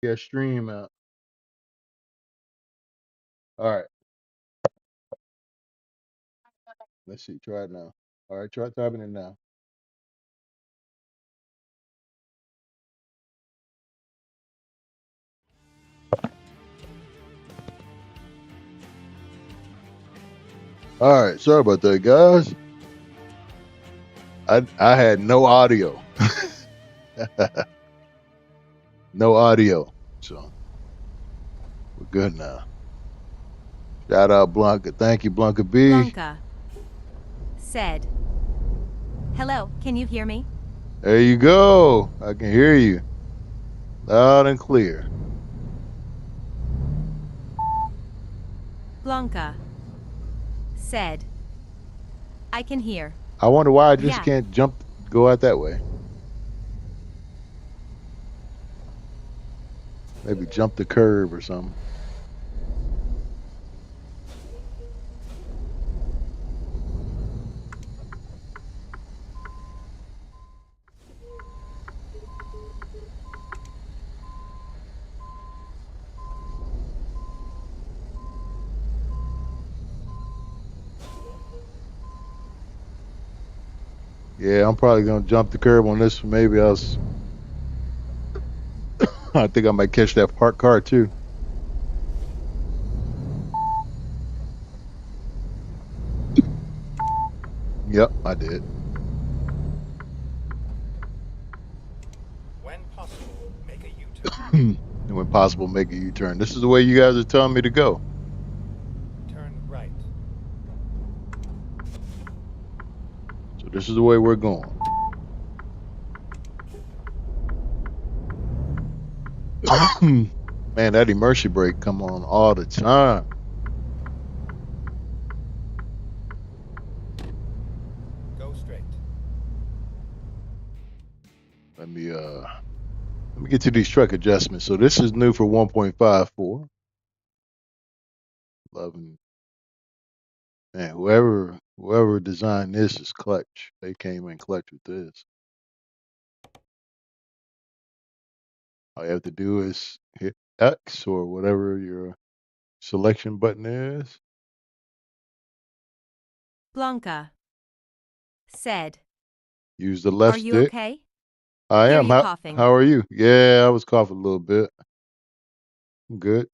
Yeah, stream out. All right. Let's see. Try it now. All right. Try typing it now. All right. Sorry about that, guys. I had no audio. No audio. So we're good now. Shout out Blanca. Thank you, Blanca B. Blanca said, "Hello, can you hear me?" There you go. I can hear you loud and clear. Blanca said, "I can hear." I wonder why I just Yeah. can't go out that way. Maybe jump the curb or something. Yeah, I'm probably gonna jump the curb on this one. Maybe I think I might catch that parked car too. Yep, I did. When possible, make a U-turn. And when possible, make a U-turn. This is the way you guys are telling me to go. Turn right. So this is the way we're going. Man, that immersion brake come on all the time. Go straight. Let me get to these truck adjustments. So this is new for 1.54. Loving, man, whoever designed this is clutch. They came in clutch with this. All you have to do is hit X or whatever your selection button is. Blanca said, Use the "Are left you stick. okay?" I Hear am. you coughing. How are you? Yeah, I was coughing a little bit. I'm good.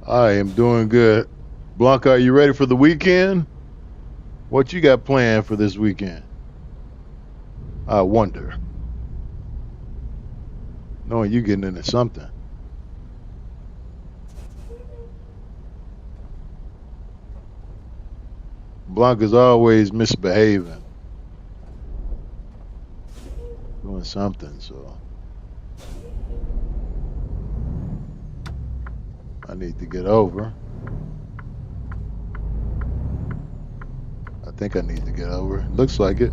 I am doing good. Blanca, are you ready for the weekend? What you got planned for this weekend? I wonder. Knowing you getting into something. Blanca's always misbehaving. Doing something, so I need to get over. I think I need to get over. Looks like it.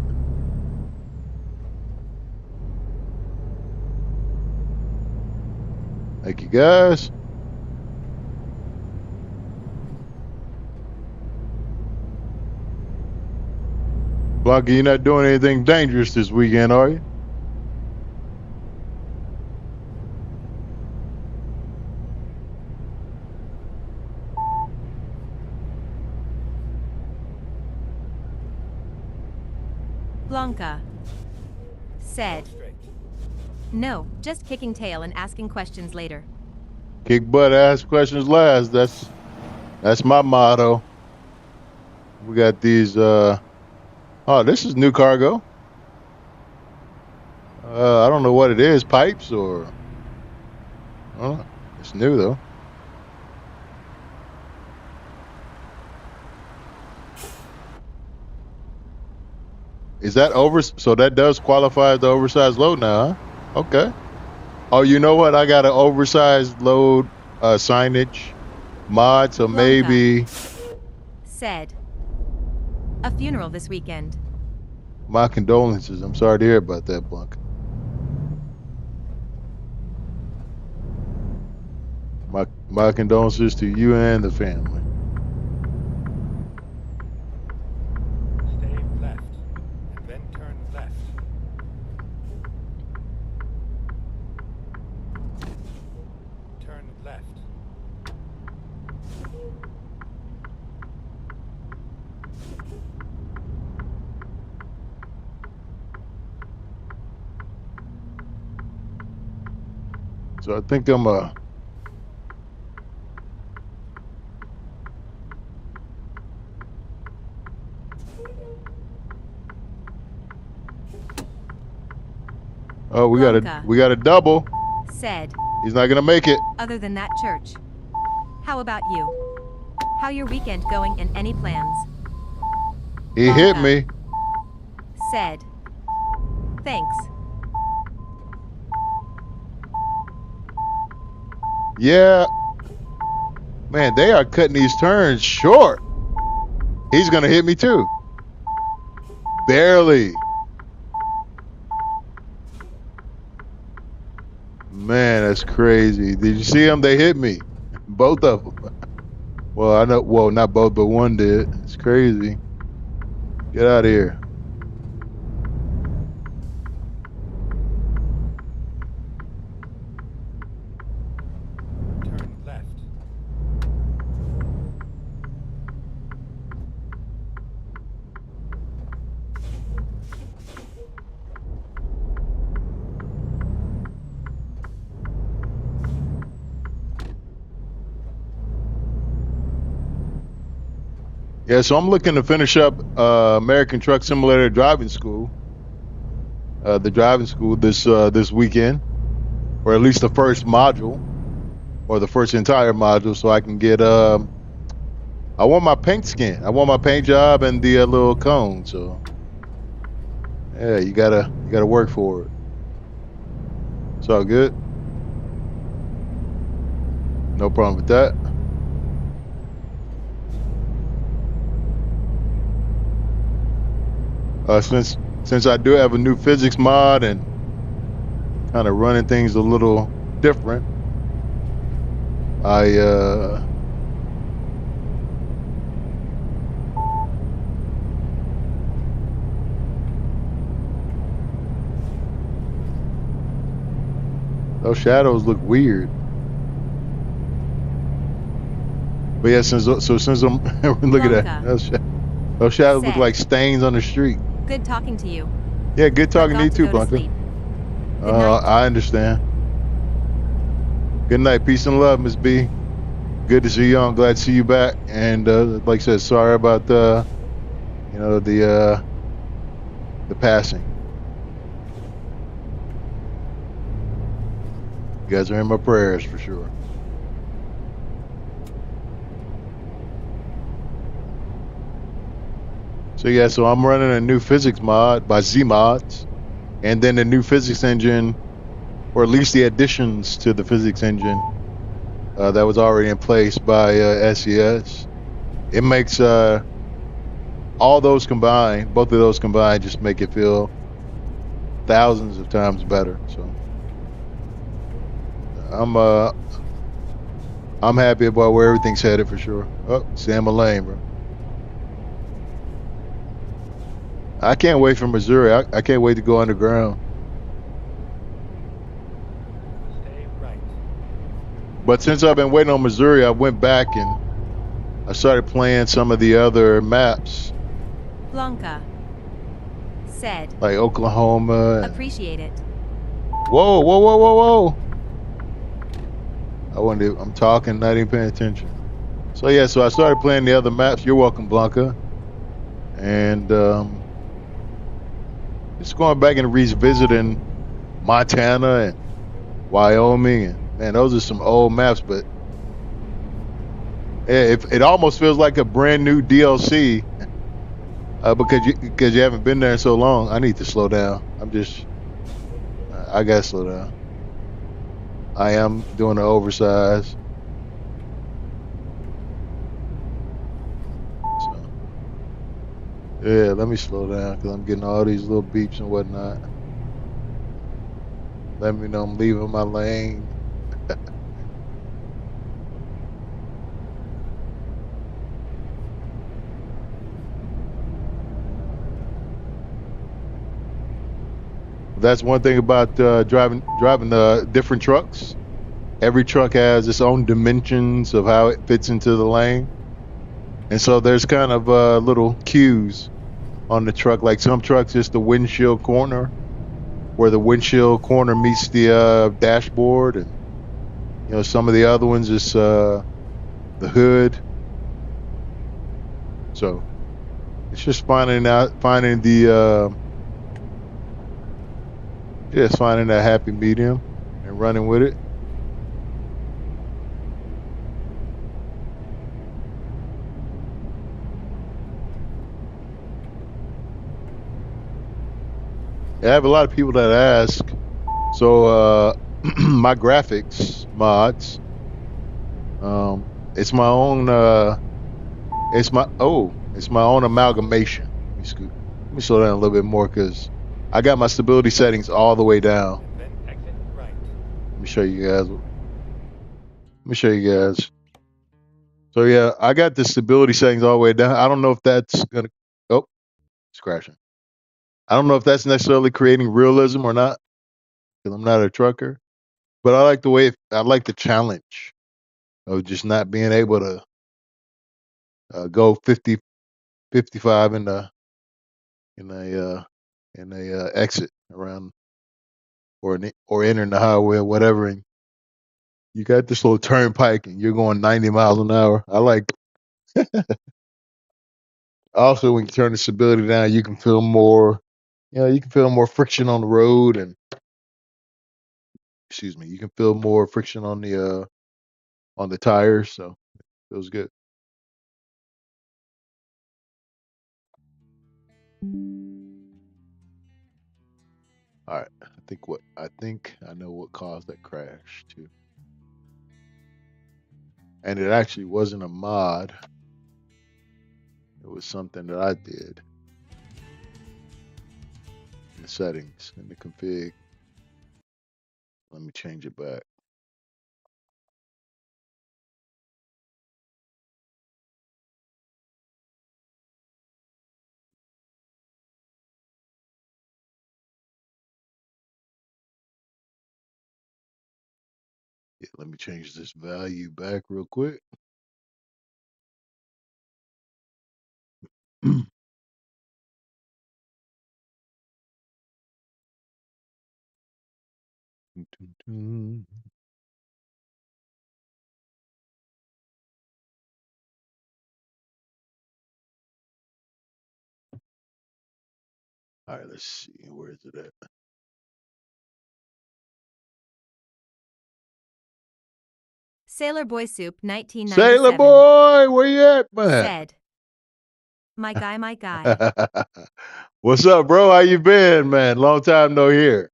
Thank you, guys. Blanca, you're not doing anything dangerous this weekend, are you? Blanca Go said, straight. "No, just kicking tail and asking questions later." Kick butt, ask questions last. That's my motto. We got these. Oh, this is new cargo. I don't know what it is. Pipes or I don't know. It's new though. Is that over? So that does qualify as the oversized load now, huh? Okay. Oh, you know what? I got an oversized load signage mod, so Blanca maybe said, "A funeral this weekend." My condolences. I'm sorry to hear about that, Blanca. My condolences to you and the family. Stay left, and then turn left. Turn left. So I think I'm Oh, Blanca. we got a double. Said, He's not gonna make it. other than that church. How about you? How your weekend going and any plans? He hit Blanca. me. Said, thanks. Yeah. Man, they are cutting these turns short. He's gonna hit me too. Barely. Man, that's crazy. Did you see them? They hit me. Both of them. Well, I know. Well, not both, but one did. It's crazy. Get out of here. Turn left. Yeah, so I'm looking to finish up American Truck Simulator driving school. The driving school this weekend, or at least the first module, or the first entire module, so I can get. I want my paint skin. I want my paint job and the little cone. So yeah, you gotta work for it. It's all good. No problem with that. Since I do have a new physics mod and kind of running things a little different, I those shadows look weird. But yeah, since I'm look at that, those shadows look Said. like stains on the street. Good talking to you. Yeah, good talking to you Got too, go Blanca. sleep. Good night. I understand. Good night, peace and love, Miss B. Good to see you. I'm glad to see you back. And like I said, sorry about the passing. You guys are in my prayers for sure. So yeah, so I'm running a new physics mod by Z Mods, and then a new physics engine, or at least the additions to the physics engine that was already in place by SES. It makes all those combined, both of those combined, just make it feel thousands of times better. So I'm happy about where everything's headed for sure. Oh, Sam Lane, bro. I can't wait for Missouri. I can't wait to go underground. Stay right. But since I've been waiting on Missouri, I went back and I started playing some of the other maps, Blanca. Said, like Oklahoma. appreciate it. Whoa, whoa, whoa, whoa, whoa! I'm talking, not even paying attention. So yeah, so I started playing the other maps. You're welcome, Blanca. And just going back and revisiting Montana and Wyoming, and man, those are some old maps, but yeah, it almost feels like a brand new DLC because you haven't been there in so long. I need to slow down. I gotta slow down. I am doing an oversize. So Yeah, let me slow down because I'm getting all these little beeps and whatnot. Let me know I'm leaving my lane. That's one thing about driving different trucks. Every truck has its own dimensions of how it fits into the lane, and so there's kind of little cues on the truck. Like some trucks, it's the windshield corner, where the windshield corner meets the dashboard, and some of the other ones is the hood. So it's just finding finding that happy medium and running with it. I have a lot of people that ask. So my graphics mods, it's my own. It's my own amalgamation. Let me slow down a little bit more because I got my stability settings all the way down. Then exit right. Let me show you guys. So yeah, I got the stability settings all the way down. I don't know if that's gonna. Oh, it's crashing. I don't know if that's necessarily creating realism or not because I'm not a trucker. But I like I like the challenge of just not being able to go 50, 55 in a exit around or entering the highway or whatever, and you got this little turnpike and you're going 90 miles an hour. I like. Also, when you turn the stability down, you can feel more. You can feel more friction on the road, and excuse me, you can feel more friction on the tires. So it feels good. All right, I think I know what caused that crash too, and it actually wasn't a mod. It was something that I did in the settings in the config. Let me change it back. Yeah, let me change this value back real quick. All right, let's see. Where is it at? Sailor Boy Soup Sailor 1997 boy, where you at, man? said, my guy. What's up, bro? How you been, man? Long time no hear.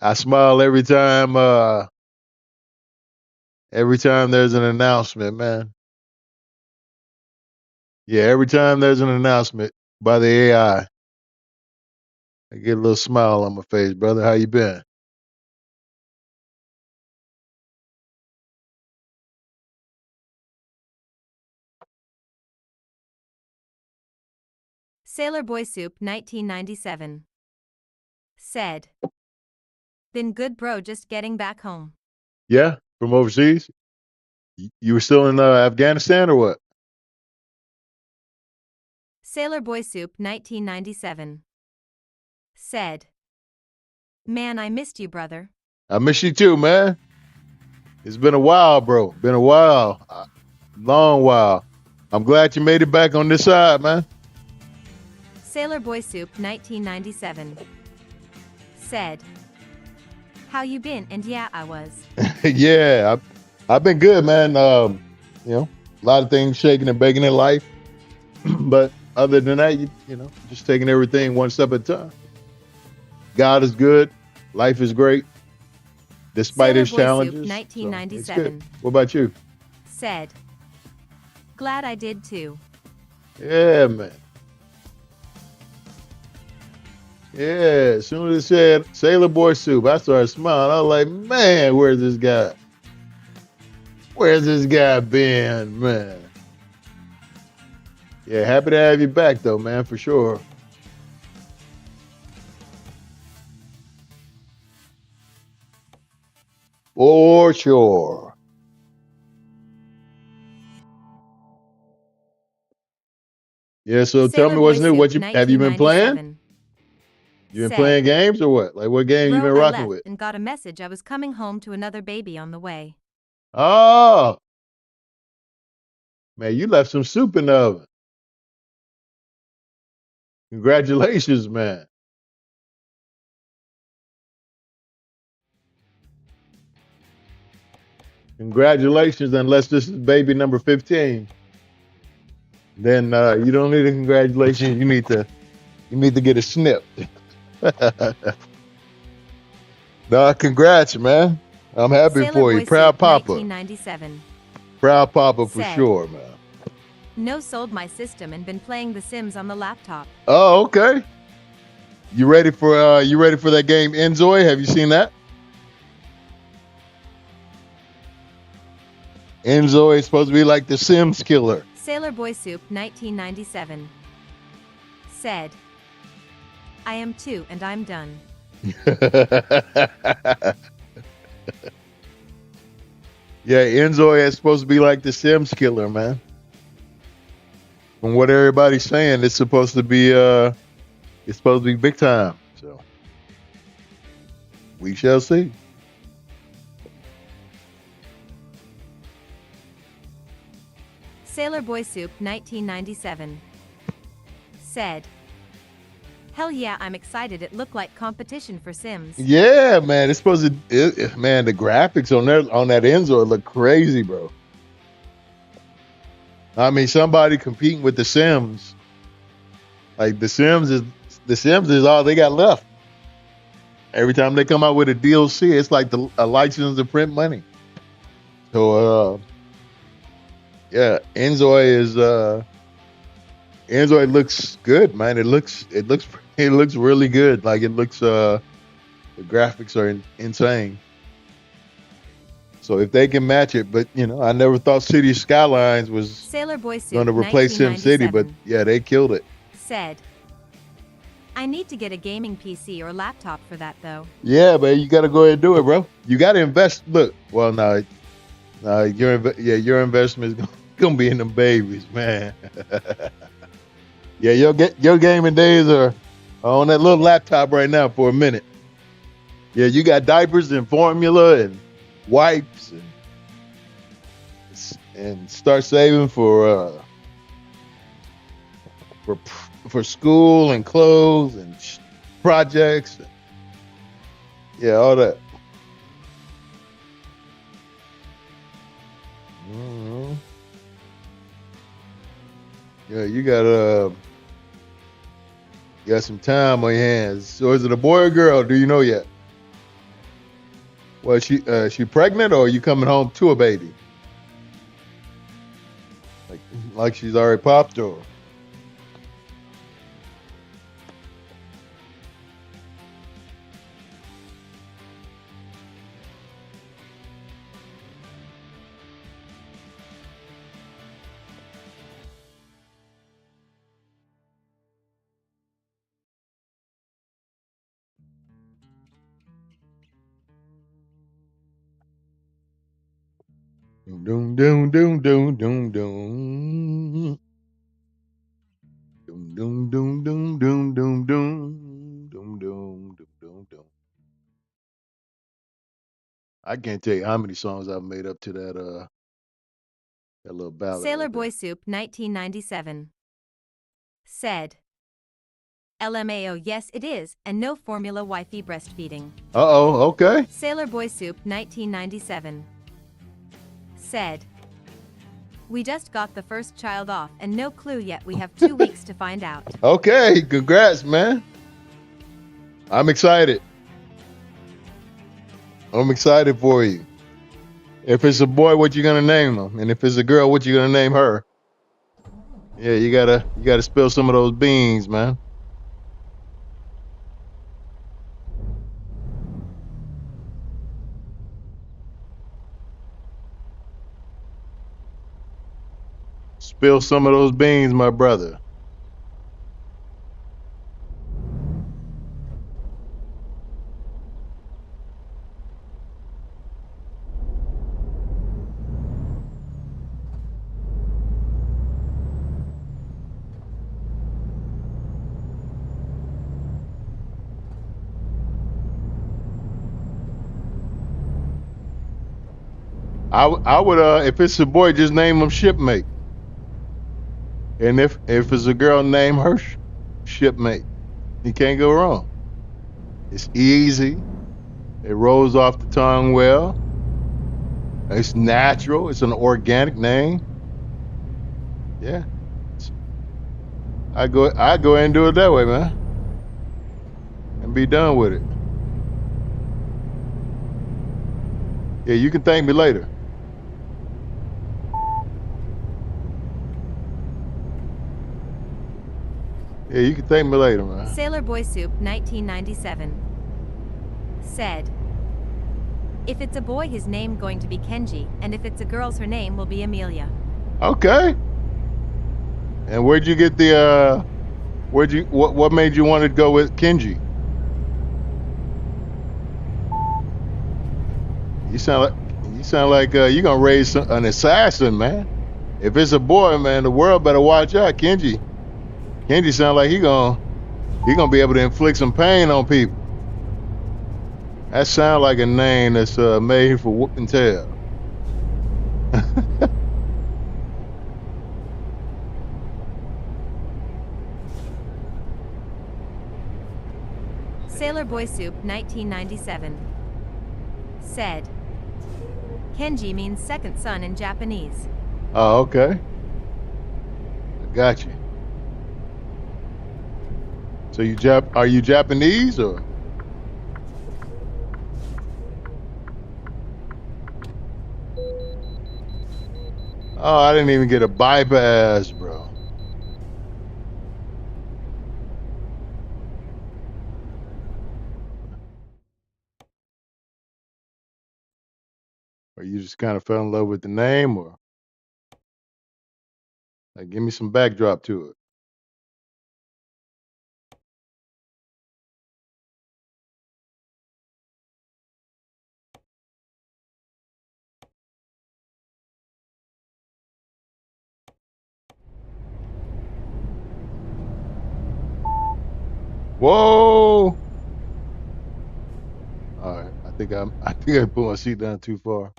I smile every time there's an announcement, man. Yeah, every time there's an announcement by the AI, I get a little smile on my face, brother. How you been? Sailor Boy Soup 1997 said, been good bro, just getting back home. Yeah, from overseas. You were still in Afghanistan or what? Sailor Boy Soup 1997 said, man, I missed you, brother. I miss you too, man. It's been a while, bro. Been a while. Long while. I'm glad you made it back on this side, man. Sailor Boy Soup 1997 said, how you been? And yeah, I was. Yeah, I've been good, man. A lot of things shaking and baking in life. But other than that, just taking everything one step at a time. God is good. Life is great. Despite Sailor its Boy Soup challenges. 1997 What about you? said, glad I did too. Yeah, man. Yeah, as soon as it said Sailor Boy Soup, I started smiling. I was like, man, where's this guy? Where's this guy been, man? Yeah, happy to have you back, though, man, for sure. For sure. Yeah, so tell me Sailor Boy what's new. Soup, What you have you been playing? 1997. You been Said, playing games or what? Like what game you bro, been I rocking left with? and got a message I was coming home to another baby on the way. Oh, man, you left some soup in the oven. Congratulations, man. Congratulations, unless this is baby number 15. Then you don't need a congratulations. You need to get a snip. Nah, congrats, man. I'm happy Sailor for you. Boy Proud Soup, Papa. 1997. Proud Papa for Said, sure, man. no, sold my system and been playing The Sims on the laptop. Oh, okay. You ready for that game Enjoy? Have you seen that? Enjoy is supposed to be like the Sims killer. Sailor Boy Soup, 1997. Said, I am too and I'm done. Yeah, Enjoy is supposed to be like the Sims killer, man. From what everybody's saying, it's supposed to be big time. So we shall see. Sailor Boy Soup, 1997. Said, hell yeah, I'm excited. It looked like competition for Sims. Yeah, man, it's supposed to. Man, the graphics on that Enjoy look crazy, bro. I mean, somebody competing with the Sims. Like the Sims is all they got left. Every time they come out with a DLC, it's like a license to print money. So yeah, Enjoy looks good, man. It looks really good. Like the graphics are insane. So if they can match it, but I never thought City Skylines was Sailor Boy Soup, going to replace SimCity, but 1997. yeah, they killed it. Said, I need to get a gaming PC or laptop for that though. Yeah, man, you got to go ahead and do it, bro. You got to invest. Look, well, no, your investment is gonna be in them babies, man. Yeah, your gaming days are on that little laptop right now for a minute. Yeah, you got diapers and formula and wipes and start saving for school and clothes and projects. Yeah, all that. Mhm. Yeah, you got some time on your hands. So is it a boy or girl? Do you know yet? Well, she pregnant or are you coming home to a baby? Like she's already popped or? Doom doom doom doom doom doom doom. Doom doom doom doom doom doom doom doom doom doom doom. I can't tell you how many songs I've made up to that little ballad Sailor right Boy there. Soup, 1997. Said, LMAO, yes it is, and no formula wifey breastfeeding. Uh-oh, okay. Sailor Boy Soup, 1997. Said, we just got the first child off and no clue yet. We have 2 weeks to find out. Okay, congrats, man. I'm excited. I'm excited for you. If it's a boy, what you gonna name him? And if it's a girl, what you gonna name her? Yeah, you gotta spill some of those beans, man. Spill some of those beans, my brother. I would if it's a boy, just name him shipmate, and if it's a girl, name her shipmate. You can't go wrong. It's easy. It rolls off the tongue well. It's natural. It's an organic name. Yeah, I go ahead and do it that way, man, and be done with it. Yeah, you can thank me later. Yeah, you can thank me later, man. Sailor Boy Soup 1997 said, if it's a boy, his name going to be Kenji, and if it's a girl's, her name will be Amelia. Okay. And where'd you get the what made you want to go with Kenji? You sound like you're gonna raise an assassin, man. If it's a boy, man, the world better watch out. Kenji sound like he gonna be able to inflict some pain on people. That sound like a name that's made for whooping tail. Sailor Boy Soup 1997 said, Kenji means second son in Japanese. Oh, okay. I got you. So are you Japanese or? Oh, I didn't even get a bypass, bro. Or you just kind of fell in love with the name, or like give me some backdrop to it. Whoa! All right, I think I put my seat down too far.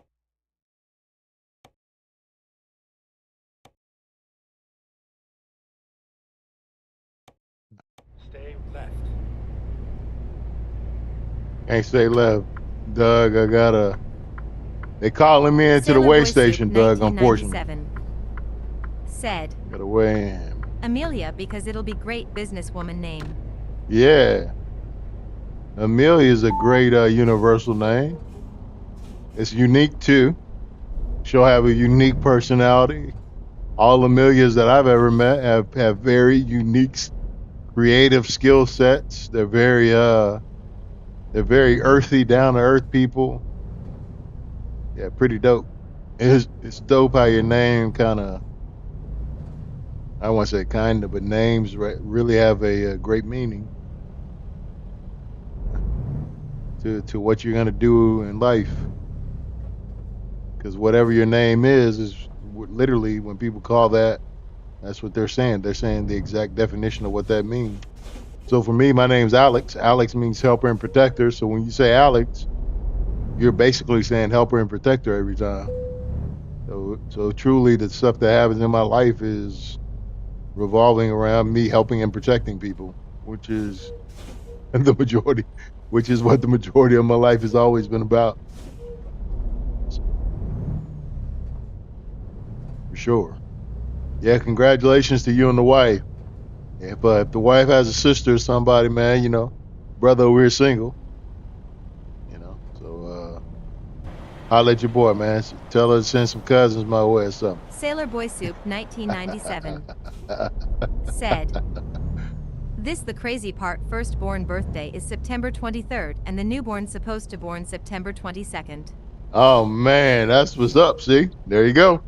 Stay left. Can't stay left, Doug. They calling me into the Sailor way Boy Soup station, Doug. Unfortunately, 1997 said, gotta weigh in. Amelia because it'll be great businesswoman name. Yeah, Amelia is a great universal name. It's unique too. She'll have a unique personality. All Amelias that I've ever met have very unique, creative skill sets. They're very earthy, down to earth people. Yeah, pretty dope. It's dope how your name kind of, I won't say kind of, but names really have a great meaning to what you're gonna do in life. Because whatever your name is literally when people call that, that's what they're saying. They're saying the exact definition of what that means. So for me, my name's Alex. Alex means helper and protector. So when you say Alex, you're basically saying helper and protector every time. So truly, the stuff that happens in my life is revolving around me helping and protecting people, which is the majority, which is what the majority of my life has always been about. For sure. Yeah, congratulations to you and the wife. If the wife has a sister or somebody, man, brother over here single, so Holla at your boy, man. Tell her to send some cousins my way or something. Sailor Boy Soup 1997 said, "This the crazy part, firstborn birthday is September 23rd and the newborn supposed to born September 22nd. Oh man, that's what's up. See, there you go.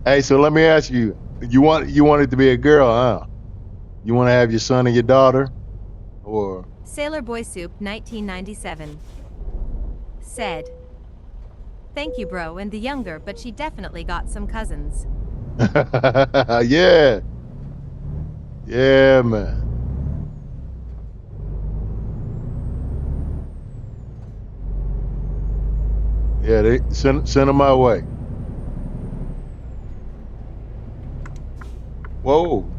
Hey, so let me ask you: you want it to be a girl, huh? You want to have your son and your daughter, or Sailor Boy Soup 1997 said, "Thank you, bro, and the younger, but she definitely got some cousins." yeah, yeah, man. Yeah, they send them my way. Whoa.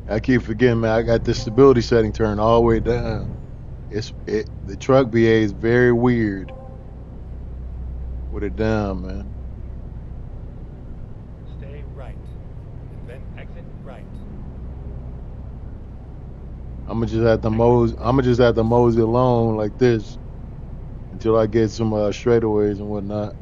I keep forgetting, man. I got this stability setting turned all the way down. The truck behaves very weird with it down, man. Stay right. And then exit right. I'm gonna just have to mosey along like this until I get some straightaways and whatnot.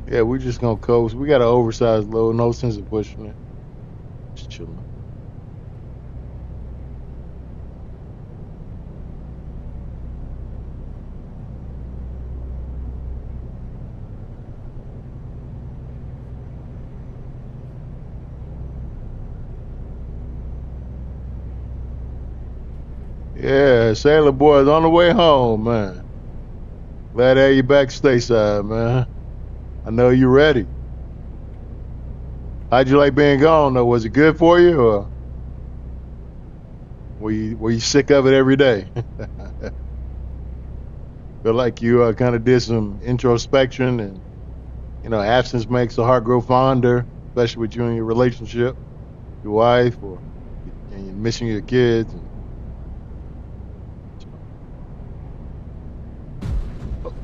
Yeah, we're just gonna coast. We got an oversized load, no sense of pushing it. Just chilling. Yeah, Sailor Boy's on the way home, man. Glad to have you back stateside, man. I know you're ready. How'd you like being gone though? Was it good for you, or were you sick of it every day? Feel like you kind of did some introspection, and absence makes the heart grow fonder, especially with you and your relationship, your wife, and you're missing your kids.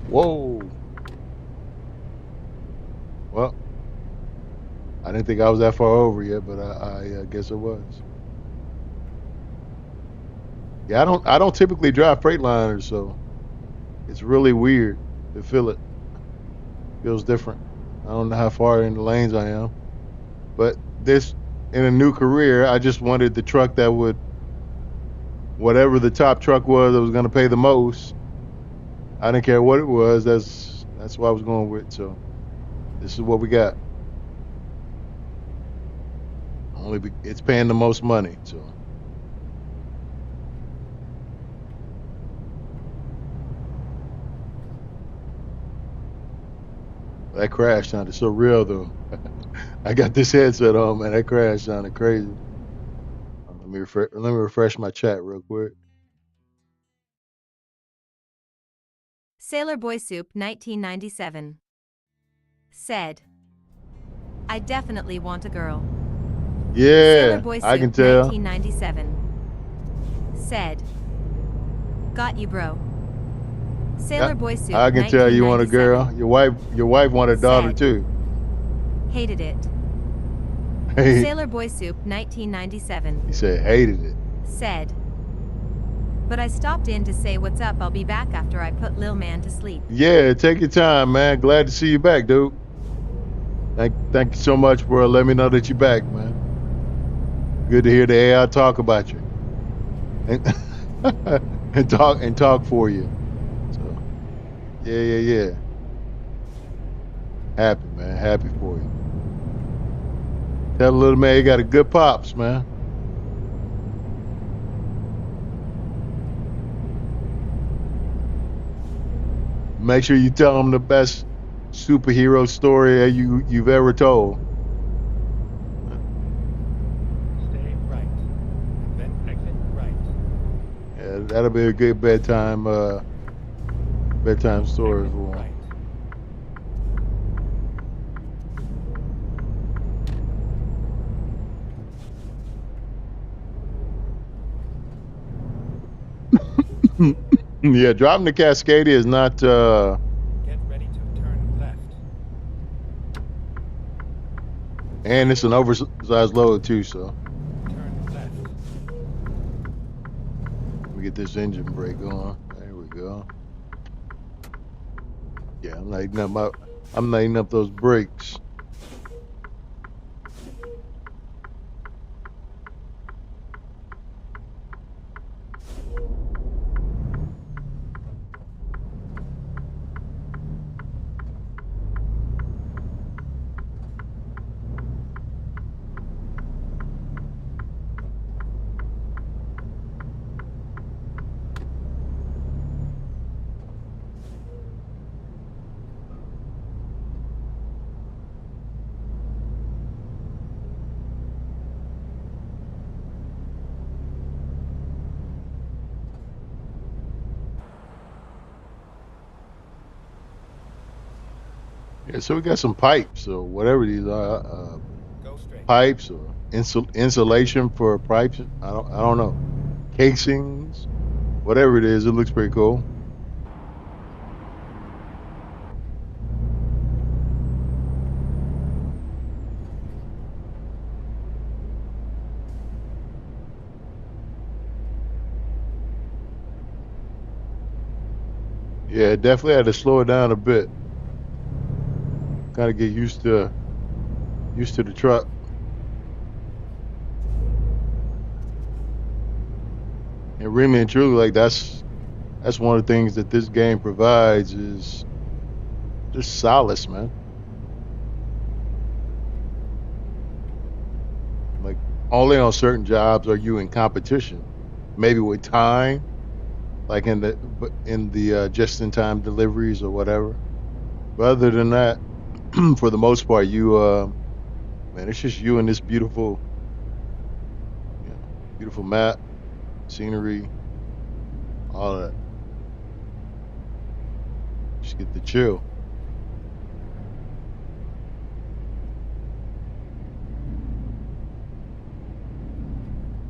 Whoa. Well, I didn't think I was that far over yet, but I guess it was. Yeah, I don't typically drive Freightliners, so it's really weird to feel it. Feels different. I don't know how far in the lanes I am, but this in a new career, I just wanted the truck that would, whatever the top truck was that was going to pay the most. I didn't care what it was. That's what I was going with. So this is what we got. It's paying the most money. So that crash sounded so real, though. I got this headset on, man. That crash sounded crazy. Let me refresh my chat real quick. Sailor Boy Soup 1997 said, "I definitely want a girl." Sailor Yeah, Boy I Soup can tell. 1997 said, "Got you, bro." Sailor Boy Soup I can tell you want a girl. 1997 Your wife want a daughter said, too. "Hated it." Hey, Sailor Boy Soup 1997 he said hated it. said, "But I stopped in to say what's up. I'll be back after I put Lil Man to sleep." Yeah, take your time, man. Glad to see you back, dude. Thank you so much for letting me know that you're back, man. Good to hear the AI talk about you, and and talk for you. So yeah. Happy, man. Happy for you. Tell the little man you got a good pops, man. Make sure you tell him the best superhero story you've ever told. Stay right. And then exit right. Yeah, that'll be a good bedtime story Exit for him. right. Yeah, driving the Cascadia is not Get ready to turn left. And it's an oversized load too, so Turn left. let me get this engine brake on. There we go. Yeah, I'm lighting up those brakes. Yeah, so we got some pipes or whatever these are, Go straight. pipes or insulation for pipes. I don't know. Casings, whatever it is, it looks pretty cool. Yeah, definitely had to slow it down a bit. Kind of get used to the truck. And really and truly, like that's one of the things that this game provides is just solace, man. Like only on certain jobs are you in competition. Maybe with time, like in the just-in-time deliveries or whatever. But other than that, for the most part, man, it's just you and this beautiful, beautiful map, scenery, all that. Just get the chill.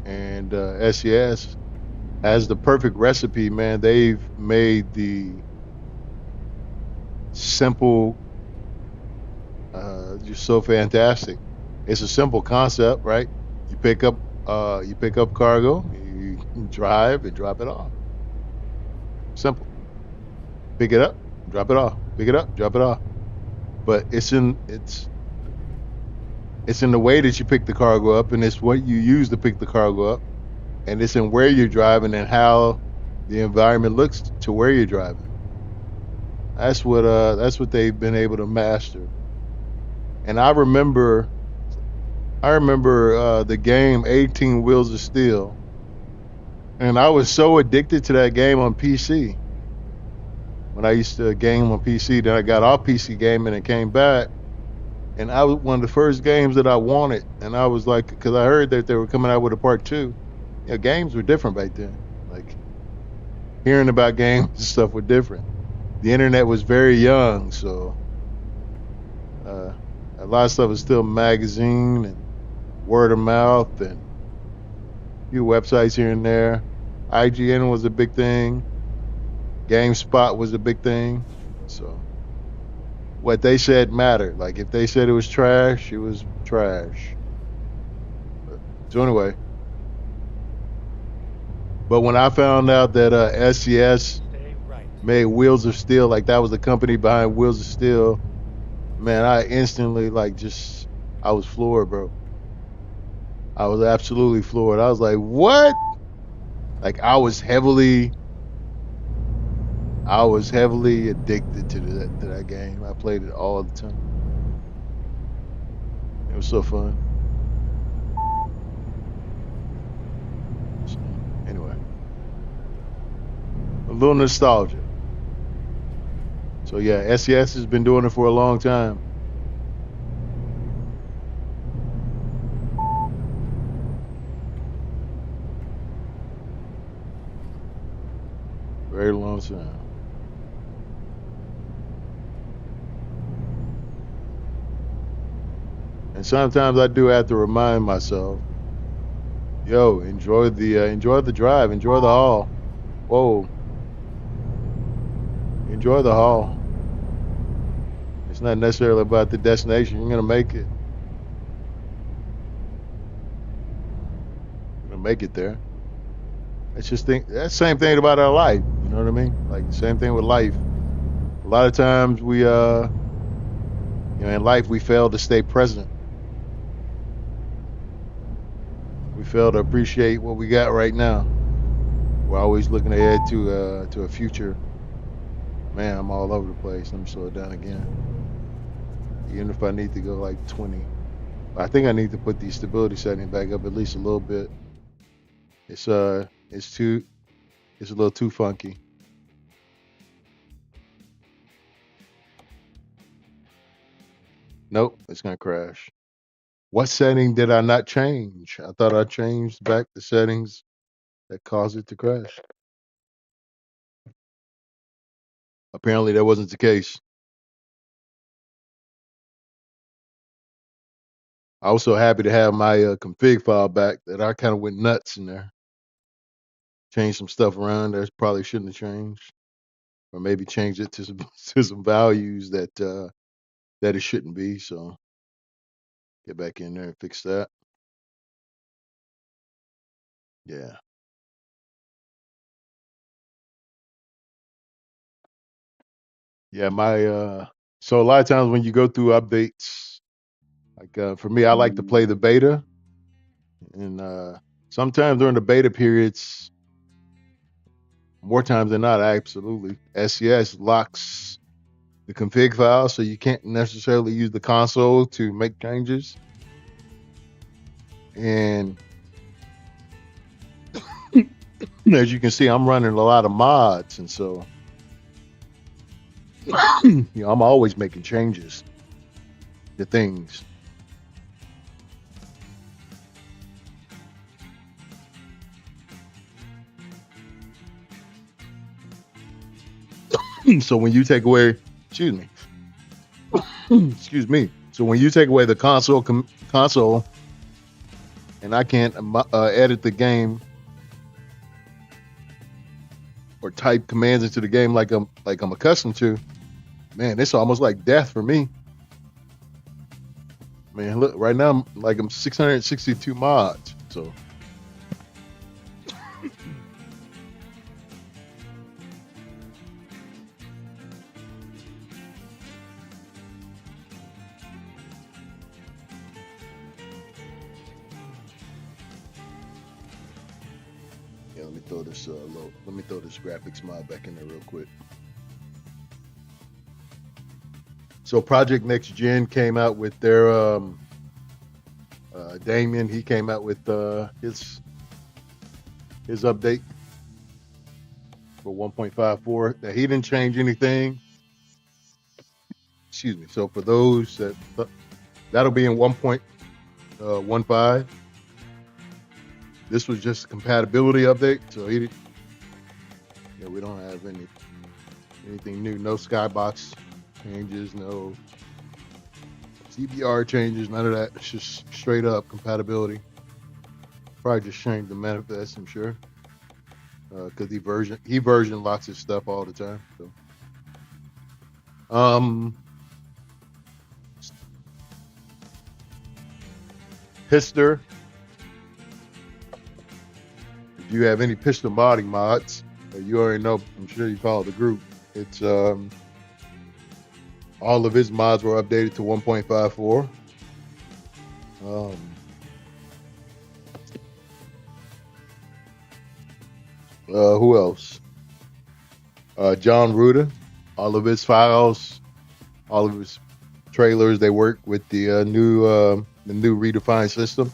And SES has the perfect recipe, man. They've made the simple just so fantastic. It's a simple concept, right? You pick up cargo, you drive and drop it off. Simple. Pick it up, drop it off. Pick it up, drop it off. But it's in the way that you pick the cargo up, and it's what you use to pick the cargo up, and it's in where you're driving and how the environment looks to where you're driving. That's what they've been able to master. And I remember the game 18 Wheels of Steel, and I was so addicted to that game on PC. When I used to game on PC, then I got off PC gaming and came back, and I was one of the first games that I wanted, and I was like, because I heard that they were coming out with a part 2. Yeah, games were different back then. Like hearing about games and stuff were different. The internet was very young, so a lot of stuff was still magazine and word of mouth and a few websites here and there. IGN was a big thing. GameSpot was a big thing. So what they said mattered. Like if they said it was trash, it was trash. So anyway, but when I found out that SES Stay right. made Wheels of Steel, like that was the company behind Wheels of Steel, man, I instantly I was floored, bro. I was absolutely floored. I was like, what? Like I was heavily addicted to that game. I played it all the time. It was so fun. So, anyway, a little nostalgia. So yeah, SES has been doing it for a long time. Very long time. And sometimes I do have to remind myself, yo, enjoy the drive, enjoy the haul. Whoa, enjoy the haul. It's not necessarily about the destination. You're gonna make it. gonna make it there. It's just that's same thing about our life. You know what I mean? Like the same thing with life. A lot of times we in life we fail to stay present. We fail to appreciate what we got right now. We're always looking ahead to a future. Man, I'm all over the place. Let me slow it down again. Even if I need to go like 20. I think I need to put the stability setting back up at least a little bit. It's a little too funky. Nope, it's gonna crash. What setting did I not change? I thought I changed back the settings that caused it to crash. Apparently that wasn't the case. I was so happy to have my config file back that I kind of went nuts in there. Changed some stuff around that probably shouldn't have changed, or maybe changed it to some values that it shouldn't be. So get back in there and fix that. Yeah. Yeah, so a lot of times when you go through updates, like for me, I like to play the beta, and sometimes during the beta periods, more times than not, absolutely, SCS locks the config file, so you can't necessarily use the console to make changes. And as you can see, I'm running a lot of mods, and so I'm always making changes to things. So when you take away, excuse me. So when you take away the console, and I can't edit the game or type commands into the game like I'm accustomed to, man, it's almost like death for me. Man, look, right now I'm 662 mods, so. Yeah, let me throw this graphics mod back in there real quick. So Project Next Gen came out with their Damien. He came out with his update for 1.54. Now, he didn't change anything. Excuse me. So for those that'll be in 1.15. This was just a compatibility update, so we don't have anything new. No skybox changes, no CBR changes, none of that. It's just straight up compatibility. Probably just changed the manifest, I'm sure, because he version locks his stuff all the time. So, Pister. If you have any pistol modding mods, you already know. I'm sure you follow the group. It's all of his mods were updated to 1.54. Who else? John Ruda. All of his files, all of his trailers, they work with the new redefined system.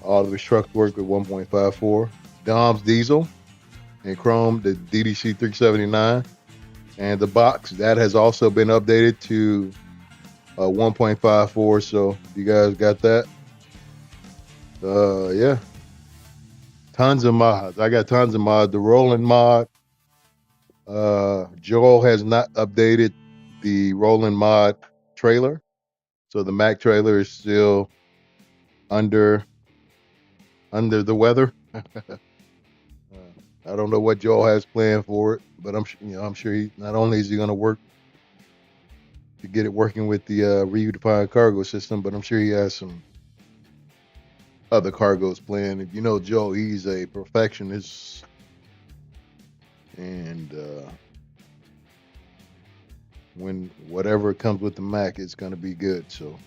All of his trucks work with 1.54. Dom's Diesel and Chrome, the DDC 379. And the box, that has also been updated to 1.54. So you guys got that. Yeah. Tons of mods. I got tons of mods. The Roland mod. Joel has not updated the Roland mod trailer. So the Mac trailer is still under the weather. I don't know what Joel has planned for it, but I'm sure he not only is he going to work to get it working with the redefined cargo system, but I'm sure he has other cargos playing. You know, Joe, he's a perfectionist, and when whatever comes with the Mac, it's gonna be good. So.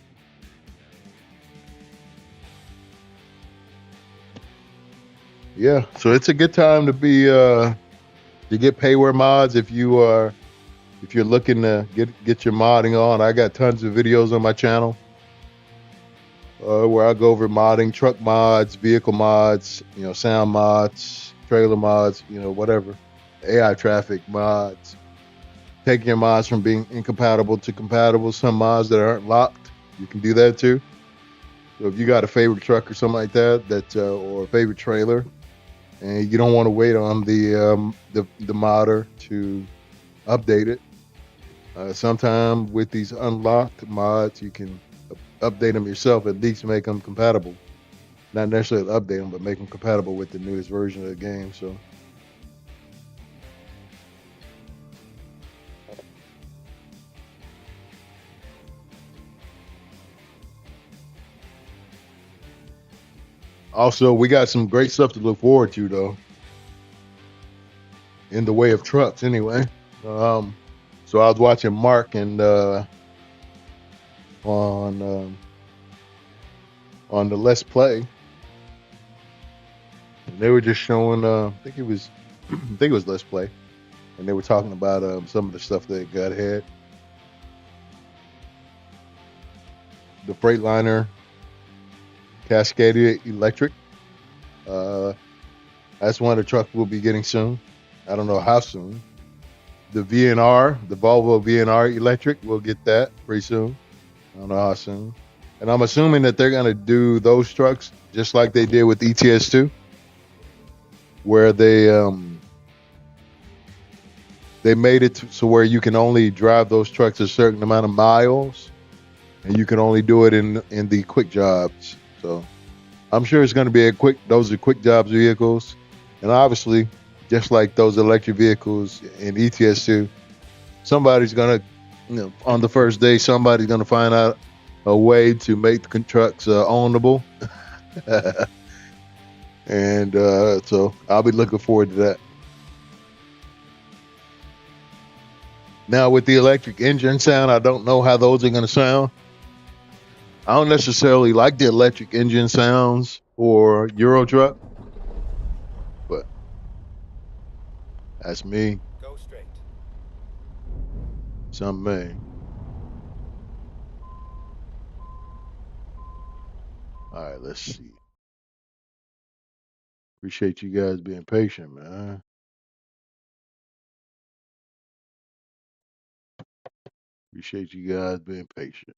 Yeah, so it's a good time to be to get payware mods if you're looking to get your modding on. I got tons of videos on my channel where I go over modding, truck mods, vehicle mods, you know, sound mods, trailer mods, you know, whatever, AI traffic mods, taking your mods from being incompatible to compatible. Some mods that aren't locked, you can do that too. So if you got a favorite truck or something like that, or a favorite trailer, and you don't want to wait on the modder to update it. Sometime with these unlocked mods, you can update them yourself, at least make them compatible. Not necessarily update them, but make them compatible with the newest version of the game. So. Also, we got some great stuff to look forward to, though, in the way of trucks, anyway. So I was watching Mark and on the Let's Play, and they were just showing. I think it was Let's Play, and they were talking about some of the stuff that got ahead. The Freightliner Cascadia Electric. That's one of the trucks we'll be getting soon. I don't know how soon. The VNR, the Volvo VNR Electric, we'll get that pretty soon. I don't know how soon. And I'm assuming that they're going to do those trucks just like they did with ETS2, where they made it so where you can only drive those trucks a certain amount of miles, and you can only do it in the quick jobs. So I'm sure it's going to be those are quick jobs vehicles. And obviously, just like those electric vehicles in ETS2, somebody's going to, you know, on the first day, somebody's going to find out a way to make the trucks ownable. And so I'll be looking forward to that. Now, with the electric engine sound, I don't know how those are going to sound. I don't necessarily like the electric engine sounds for Euro Truck, but that's me. Go straight. Some may. All right, let's see. Appreciate you guys being patient, man. Appreciate you guys being patient.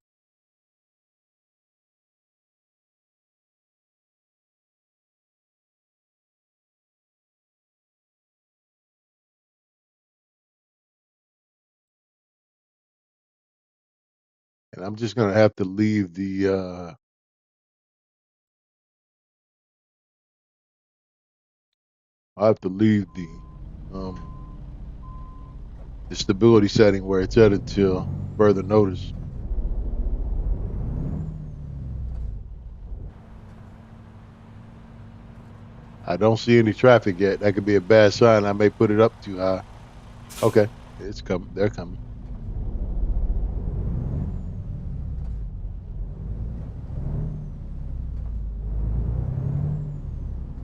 And I'm just gonna have to leave the I have to leave the stability setting where it's at until further notice. I don't see any traffic yet. That could be a bad sign. I may put it up too high. Okay, it's coming. They're coming.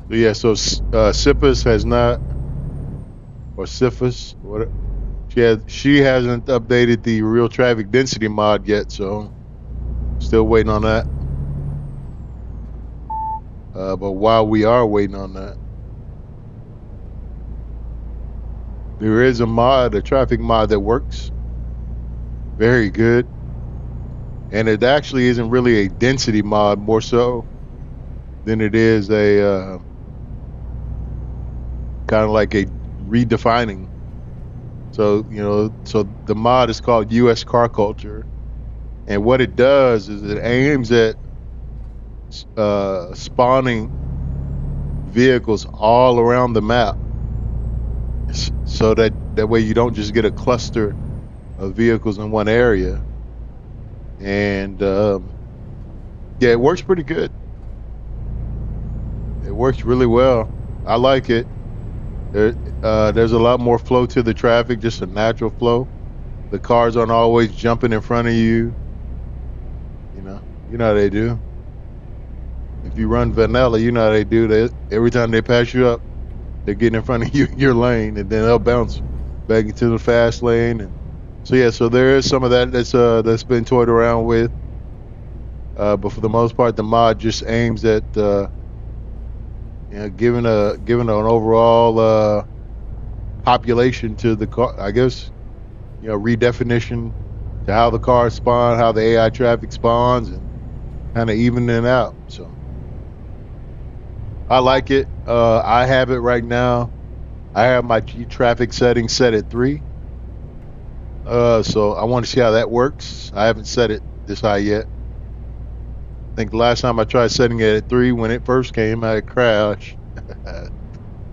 So yeah, so Sippus has not, or Siffus, what? She hasn't updated the real traffic density mod yet, so still waiting on that. But while we are waiting on that, there is a mod, a traffic mod that works very good, and it actually isn't really a density mod, more so than it is a kind of like a redefining. So, you know, so the mod is called US Car Culture, and what it does is it aims at spawning vehicles all around the map, so that way you don't just get a cluster of vehicles in one area. And yeah, it works pretty good. It works really well. I like it. There, there's a lot more flow to the traffic, just a natural flow. The cars aren't always jumping in front of you. You know how they do. If you run vanilla, you know how they do. They every time they pass you up, they're getting in front of you, your lane, and then they'll bounce back into the fast lane. And so yeah, so there is some of that that's been toyed around with. But for the most part, the mod just aims at giving an overall population to the car. I guess redefinition to how the cars spawn, how the AI traffic spawns, and kind of evening it out. So I like it. I have it right now. I have my traffic settings set at 3. So I want to see how that works. I haven't set it this high yet. I think the last time I tried setting it at 3 when it first came, I crashed.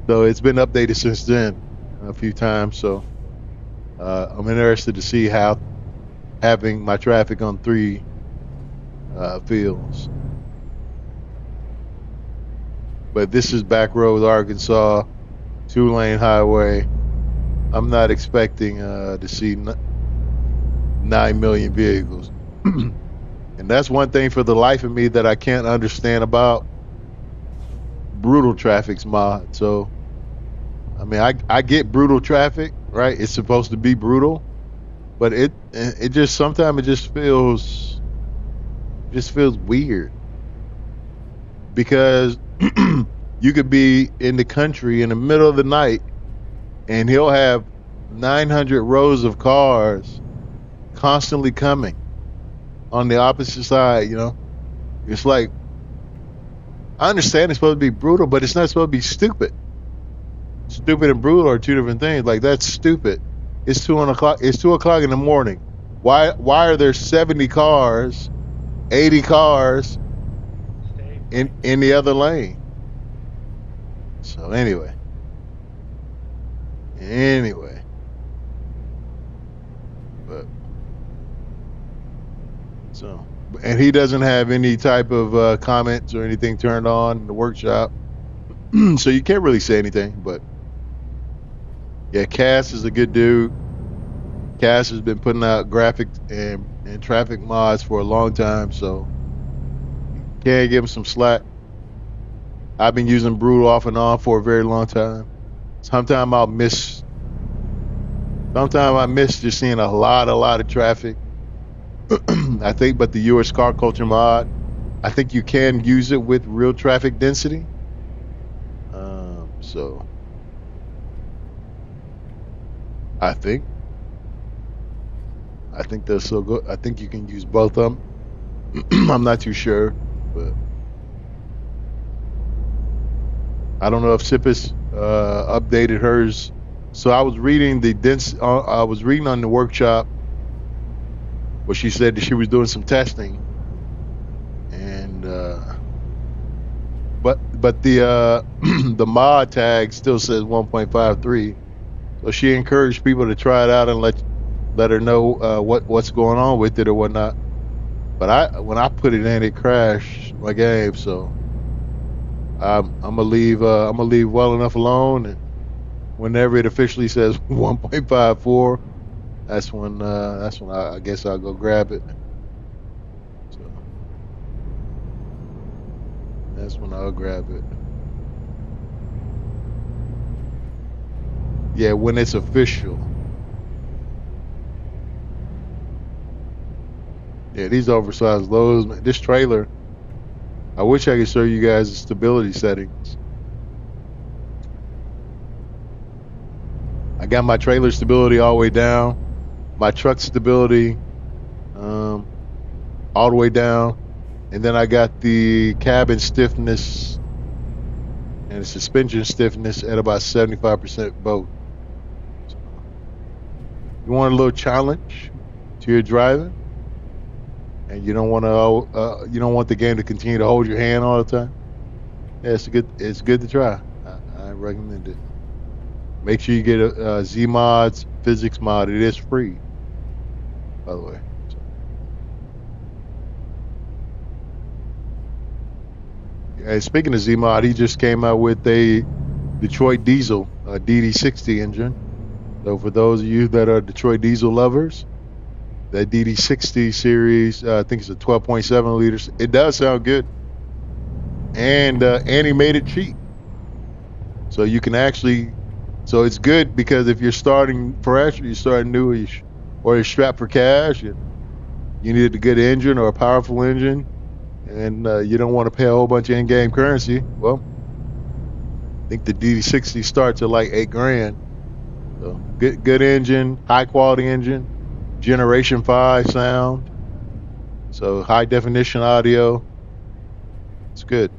So it's been updated since then a few times. So I'm interested to see how having my traffic on 3 feels. But this is Backroads, Arkansas, 2-lane highway. I'm not expecting to see 9 million vehicles. And that's one thing for the life of me that I can't understand about brutal traffic's mod. So, I mean, I get brutal traffic, right? It's supposed to be brutal, but it just sometimes it just feels weird because you could be in the country in the middle of the night and he'll have 900 rows of cars constantly coming on the opposite side. It's like, I understand it's supposed to be brutal, but it's not supposed to be stupid. Stupid and brutal are two different things. Like, that's stupid. It's 2:00. It's 2:00 in the morning. Why are there 70 cars, 80 cars in the other lane? So anyway. But so, and he doesn't have any type of comments or anything turned on in the workshop, so you can't really say anything. But yeah, Cass is a good dude. Cass has been putting out graphics and traffic mods for a long time, so can't give him some slack. I've been using Brutal off and on for a very long time. Sometimes I miss just seeing a lot of traffic. I think, but the US car culture mod, I think you can use it with real traffic density. So I think they're so good. I think you can use both of them. I'm not too sure, but I don't know if Sipis updated hers. So I was reading I was reading on the workshop where she said that she was doing some testing, and but the the mod tag still says 1.53. So she encouraged people to try it out and let her know what's going on with it or whatnot. But when I put it in, it crashed my game. So I'm gonna leave well enough alone, and whenever it officially says 1.54, that's when I guess I'll go grab it. So that's when I'll grab it. Yeah, when it's official. Yeah, these oversized loads, man. This trailer, I wish I could show you guys the stability settings. I got my trailer stability all the way down, my truck stability all the way down, and then I got the cabin stiffness and the suspension stiffness at about 75% both. So, you want a little challenge to your driving, and you don't want the game to continue to hold your hand all the time. Yeah, it's good to try. I recommend it. Make sure you get a Z-Mods physics mod. It is free, by the way. So, And speaking of Z-Mod, he just came out with a Detroit Diesel DD60 engine. So for those of you that are Detroit Diesel lovers, that DD60 series, I think it's a 12.7 liters. It does sound good, and he made it cheap. So you can actually, so it's good because if you're starting fresh, or you're starting new, or you're strapped for cash, and you need a good engine or a powerful engine, and you don't want to pay a whole bunch of in-game currency. Well, I think the DD60 starts at like $8,000. So good engine, high quality engine, Generation 5 sound. So high definition audio. It's good.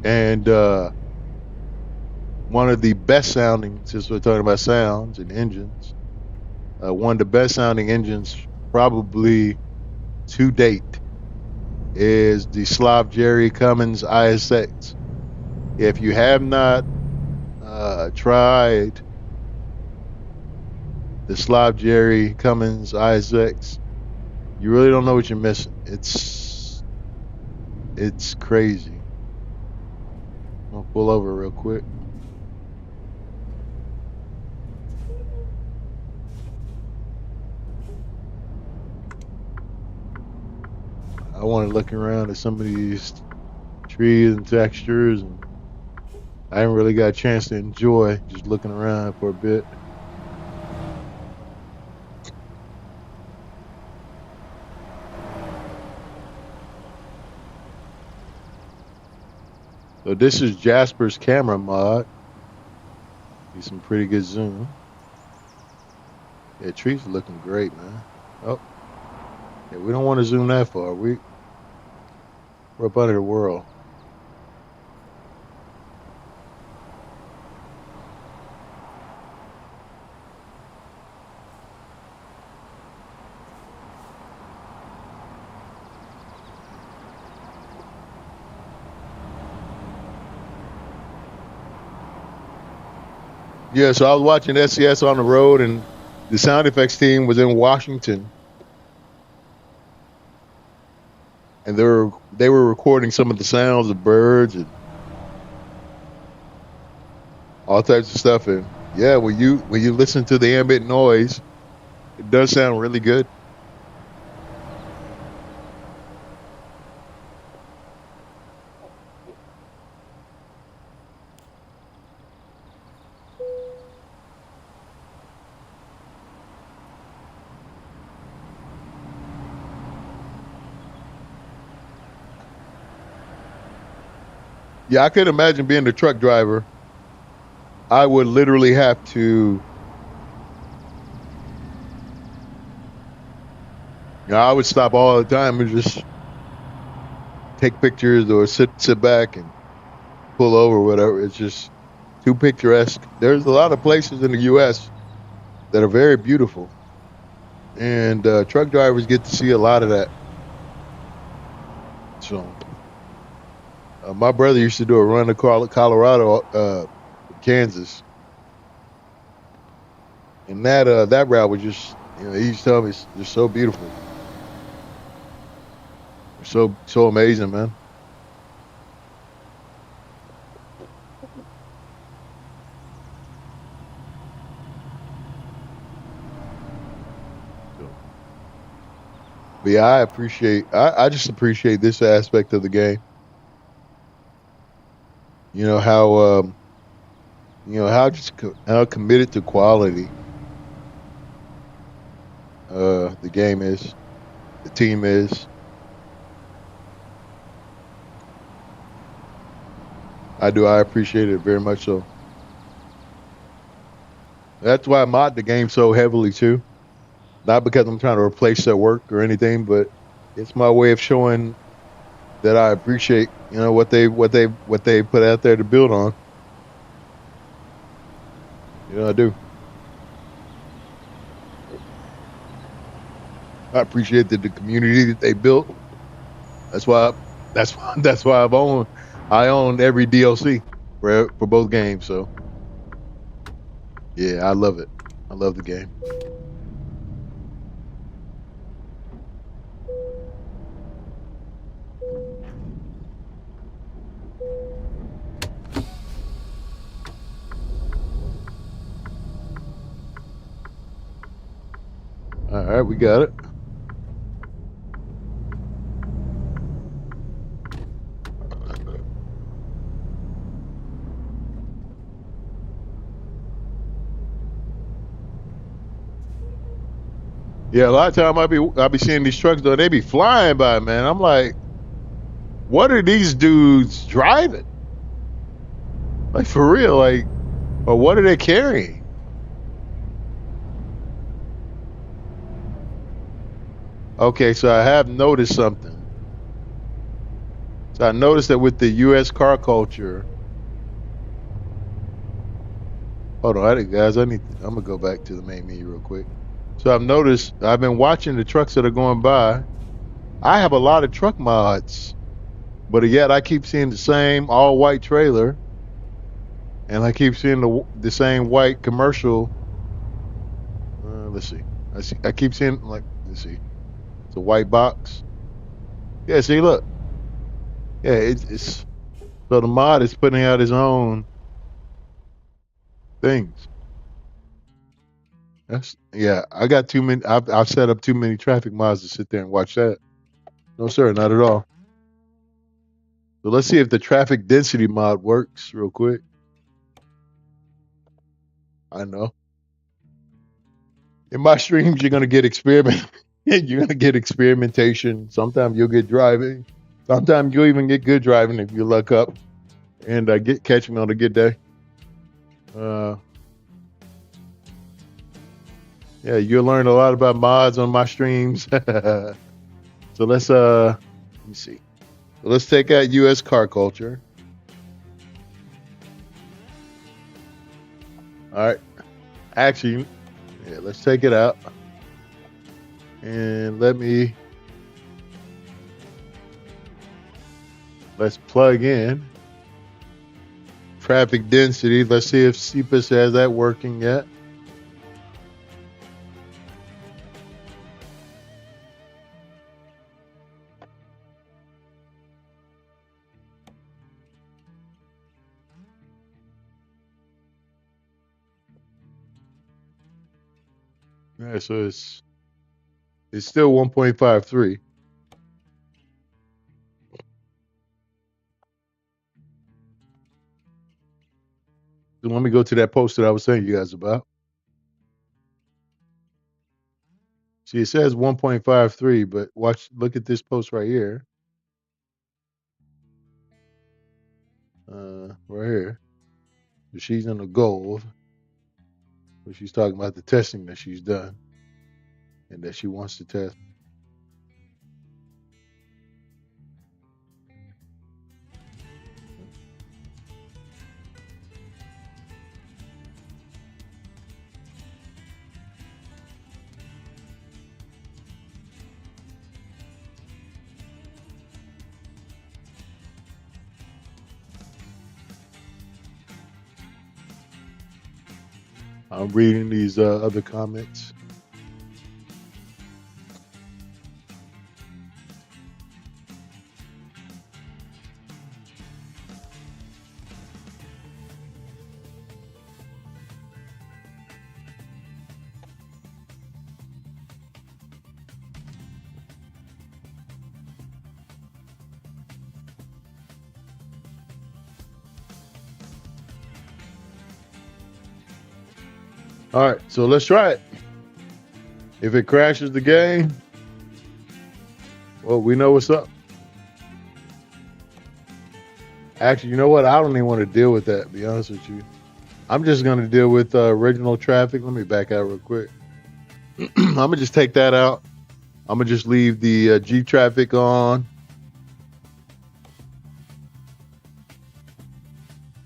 And one of the best sounding, since we're talking about sounds and engines, one of the best sounding engines probably to date is the Slav Jerry Cummins ISX. If you have not tried the Slav Jerry Cummins ISX, you really don't know what you're missing. It's crazy. I'll pull over real quick. I want to look around at some of these trees and textures, and I haven't really got a chance to enjoy just looking around for a bit. So this is Jasper's camera mod. Need some pretty good zoom. Yeah, trees are looking great, man. Oh, yeah, we don't want to zoom that far. We're up under the world. Yeah, so I was watching SCS on the road, and the sound effects team was in Washington, and they were recording some of the sounds of birds and all types of stuff. And yeah, when you listen to the ambient noise, it does sound really good. Yeah, I could imagine being the truck driver. I would literally have to, I would stop all the time and just take pictures or sit back and pull over or whatever. It's just too picturesque. There's a lot of places in the U.S. that are very beautiful, and truck drivers get to see a lot of that. So my brother used to do a run to Colorado, Kansas, and that route was just, he used to tell me it's just so beautiful, so amazing, man. So, but yeah, I just appreciate this aspect of the game. How how committed to quality the game is, the team is. I appreciate it very much so. That's why I mod the game so heavily too. Not because I'm trying to replace their work or anything, but it's my way of showing that I appreciate, what they put out there to build on. I do. I appreciate the community that they built. That's why I own every DLC for both games. So yeah, I love it. I love the game. All right, we got it. Yeah, a lot of time I be seeing these trucks though. They be flying by, man. I'm like, what are these dudes driving? Like for real, like, or what are they carrying? Okay, so I have noticed something. So I noticed that with the U.S. car culture. Hold on, guys. I'm gonna go back to the main menu real quick. So I've noticed I've been watching the trucks that are going by. I have a lot of truck mods, but yet I keep seeing the same all white trailer, and I keep seeing the same white commercial. Let's see. I keep seeing like let's see. It's a white box. Yeah. See, look. Yeah. It's so the mod is putting out his own things. Yeah. I got too many. I've set up too many traffic mods to sit there and watch that. No, sir, not at all. So let's see if the traffic density mod works real quick. I know. In my streams, you're gonna get experiment. You're gonna get experimentation. Sometimes you'll get driving. Sometimes you'll even get good driving if you luck up and catch me on a good day. Yeah, you'll learn a lot about mods on my streams. So let me see. So let's take out U.S. car culture. All right. Actually, yeah, let's take it out. And let's plug in traffic density. Let's see if CPIS has that working yet. Yeah, so it's still 1.53. So let me go to that post that I was telling you guys about. See, it says 1.53, but look at this post right here. Right here. She's in the gold. But she's talking about the testing that she's done and that she wants to test. I'm reading these other comments. All right, so let's try it. If it crashes the game, well, we know what's up. Actually, you know what? I don't even want to deal with that, to be honest with you. I'm just going to deal with original traffic. Let me back out real quick. I'm going to just take that out. I'm going to just leave the G traffic on.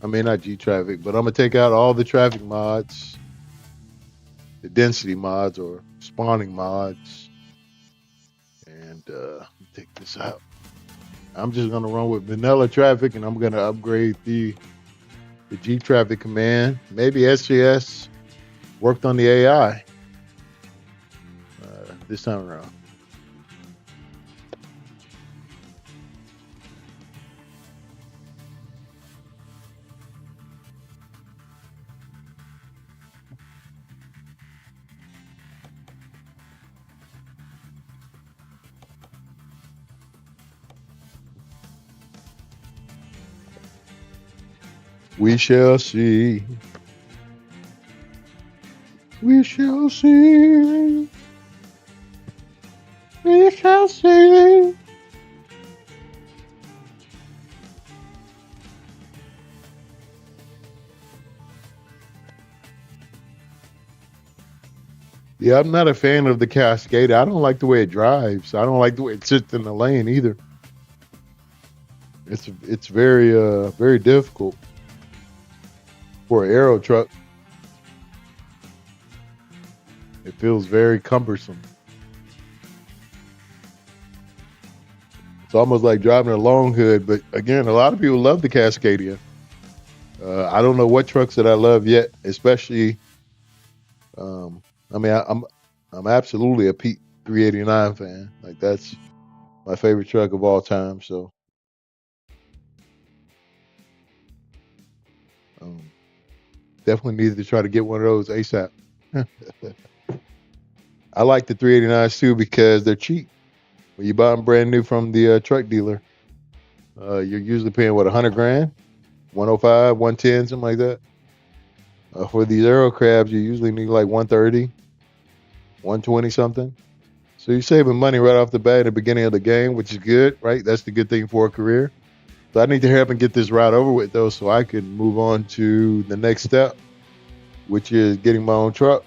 I mean, not G traffic, but I'm going to take out all the traffic mods, the density mods or spawning mods. And take this out. I'm just going to run with vanilla traffic, and I'm going to upgrade the G traffic command. Maybe SJS worked on the AI this time around. We shall see. We shall see. We shall see. Yeah, I'm not a fan of the Cascade. I don't like the way it drives. I don't like the way it sits in the lane either. It's very difficult for an aero truck. It feels very cumbersome. It's almost like driving a long hood. But again, a lot of people love the Cascadia. I don't know what trucks that I love yet, especially. I mean, I'm absolutely a Pete 389 fan. Like that's my favorite truck of all time. So definitely needed to try to get one of those ASAP. I like the 389s too because they're cheap. When you buy them brand new from the truck dealer, you're usually paying what, 100 grand, 105, 110, something like that. For these aero crabs, you usually need like 130, 120 something. So you're saving money right off the bat at the beginning of the game, which is good, right? That's the good thing for a career. So I need to help and get this route over with though, so I can move on to the next step, which is getting my own truck.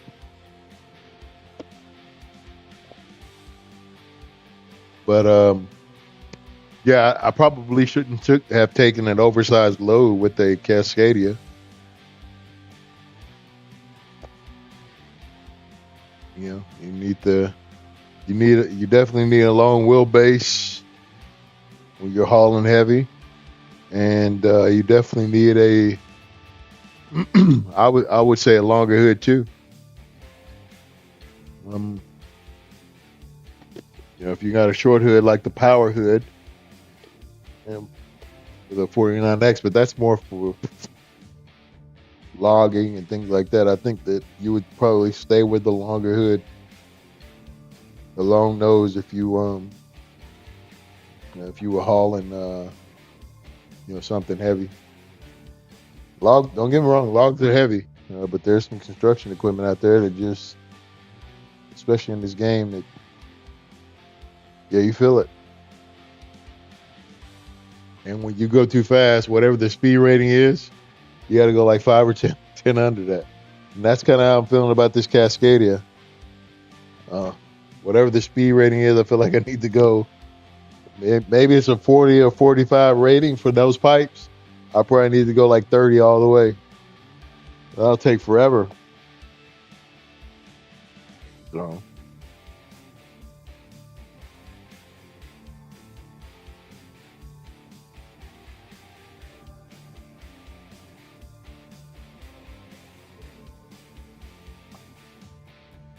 But yeah, I probably shouldn't have taken an oversized load with a Cascadia. You know, you definitely need a long wheelbase when you're hauling heavy, and you definitely need I would say a longer hood too. You know, if you got a short hood like the power hood, with a 49X, but that's more for logging and things like that. I think that you would probably stay with the longer hood, the long nose, if you were hauling something heavy. Don't get me wrong, logs are heavy, but there's some construction equipment out there that just, especially in this game, that you feel it. And when you go too fast, whatever the speed rating is, you got to go like 5 or 10 under that. And that's kind of how I'm feeling about this Cascadia. Whatever the speed rating is, I feel like I need to go. Maybe it's a 40 or 45 rating for those pipes. I probably need to go like 30 all the way. That'll take forever. So.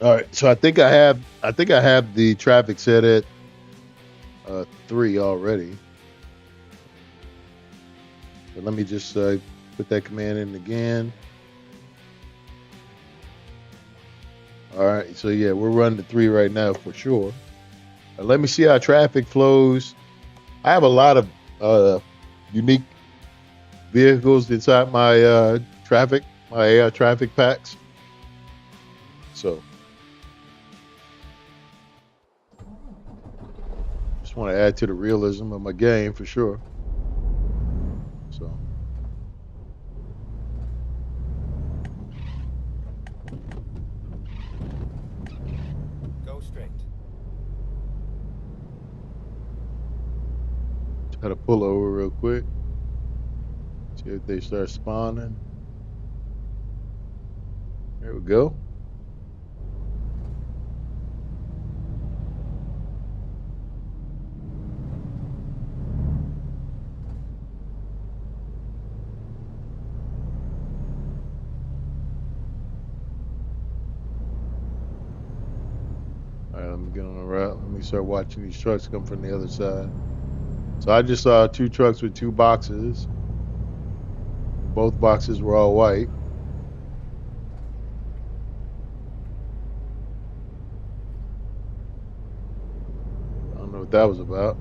All right, so I think I have the traffic set at 3 already. So let me just put that command in again. All right, so yeah, we're running at 3 right now for sure. Let me see how traffic flows. I have a lot of unique vehicles inside my traffic packs. So just want to add to the realism of my game for sure. So Go straight. try to pull over real quick. See if they start spawning. There we go. All right, let me get on the route. Let me start watching these trucks come from the other side. So I just saw 2 trucks with 2 boxes. Both boxes were all white. I don't know what that was about.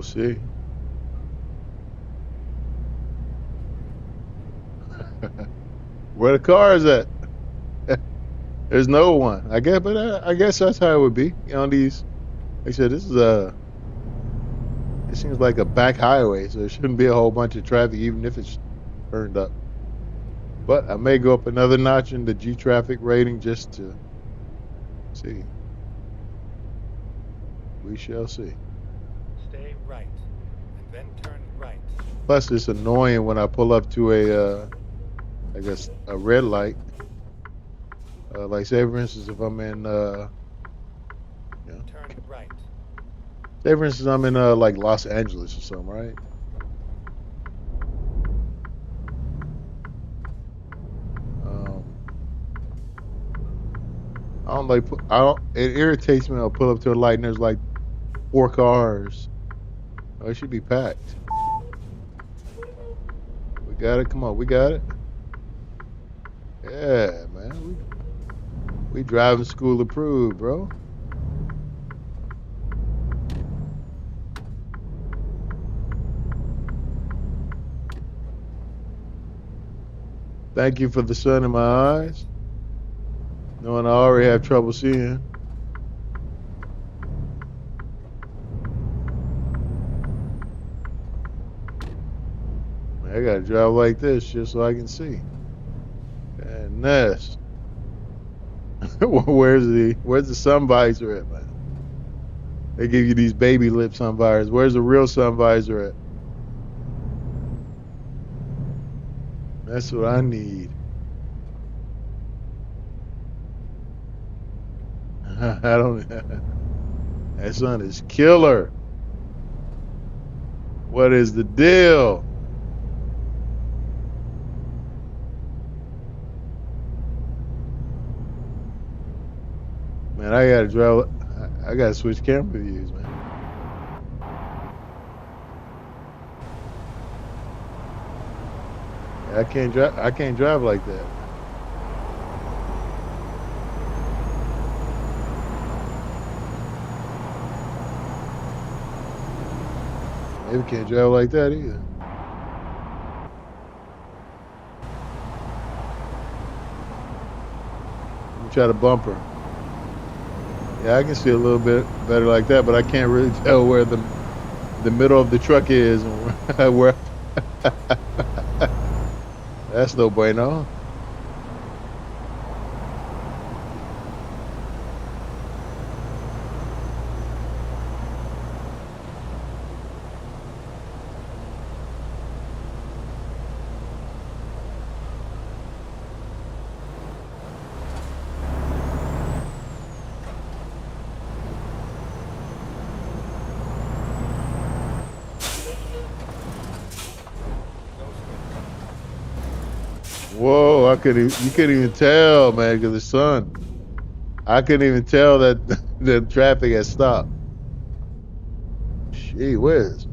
see. Where the cars at? There's no one. I guess, but I guess that's how it would be. You know, these. Like I said, this is a. It seems like a back highway, so there shouldn't be a whole bunch of traffic, even if it's turned up. But I may go up another notch in the G traffic rating just to see. We shall see. Stay right, and then turn right. Plus, it's annoying when I pull up to a, I guess, a red light. Like, say, for instance, if I'm in, Turn right. say, for instance, I'm in, like, Los Angeles or something, right? I don't like, it irritates me when I pull up to a light and there's like 4 cars. Oh, it should be packed. We got it. Come on, we got it. Yeah, man. We driving school approved, bro. Thank you for the sun in my eyes. Knowing I already have trouble seeing. Man, I gotta drive like this just so I can see. Goodness. Where's the sun visor at, man? They give you these baby lip sun visors. Where's the real sun visor at? That's what I need. I don't. That sun is killer. What is the deal? Man, I gotta drive. I gotta switch camera views, man. I can't drive. I can't drive like that. Maybe can't drive like that either. Let me try the bumper. Yeah, I can see a little bit better like that, but I can't really tell where the middle of the truck is and where. That's no bueno. Whoa, you couldn't even tell, man, because the sun. I couldn't even tell that the traffic had stopped. Gee whiz.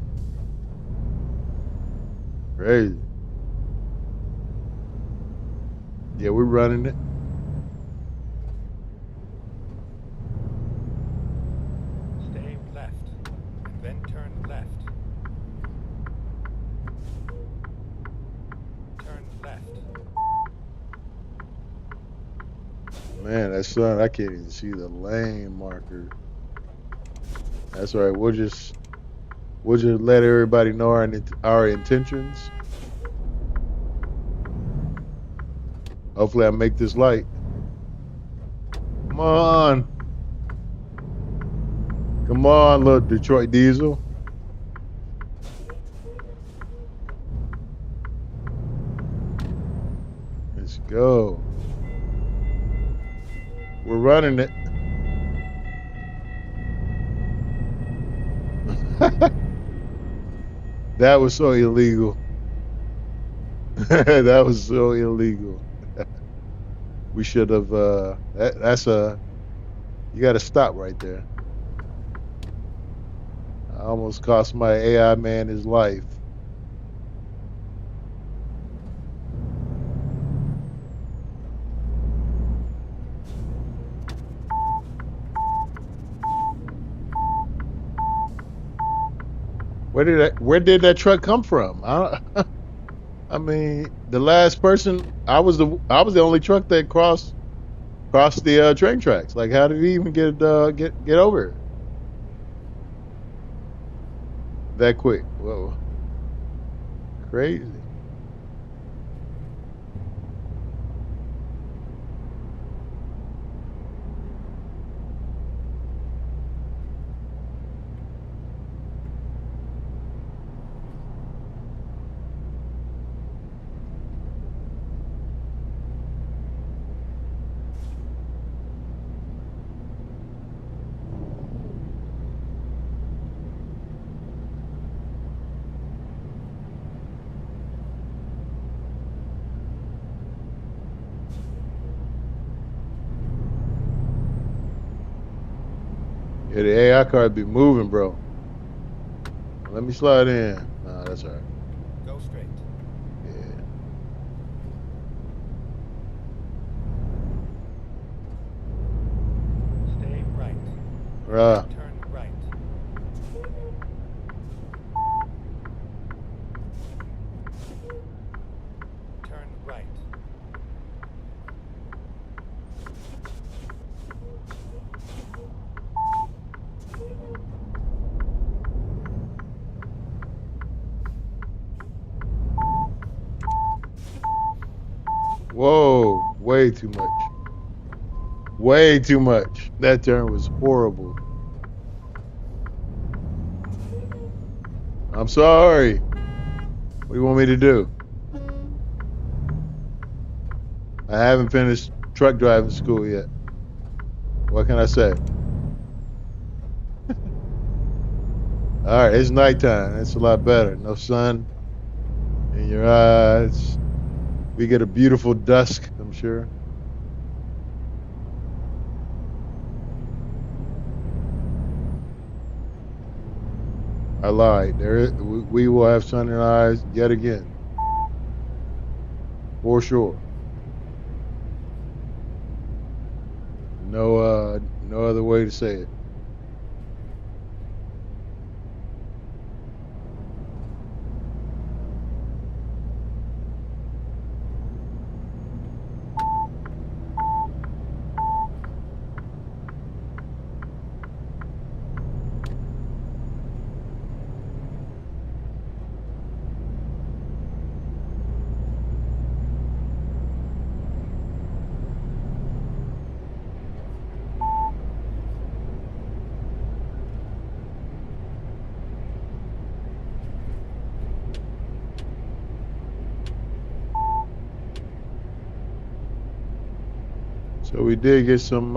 Crazy. Yeah, we're running it. Stay left, and then turn left. Turn left. Man, that sun, I can't even see the lane marker. That's all right. We'll just let everybody know our intentions. Hopefully I make this light. Come on. Come on, little Detroit Diesel. Let's go. We're running it. That was so illegal. That was so illegal. We should have. That's a. You got to stop right there. I almost cost my AI man his life. Where did that truck come from? I mean, the last person I was the only truck that crossed the train tracks. Like, how did he even get over here that quick? Whoa, crazy. Yeah, the AI card be moving, bro. Let me slide in. Nah, that's all right. Go straight. Yeah. Stay right. Right. Turn right. Turn right. Whoa, way too much. Way too much. That turn was horrible. I'm sorry. What do you want me to do? I haven't finished truck driving school yet. What can I say? All right, it's nighttime. It's a lot better. No sun in your eyes. We get a beautiful dusk, I'm sure. I lied. We will have sun in our eyes yet again. For sure. No other way to say it. So we did get some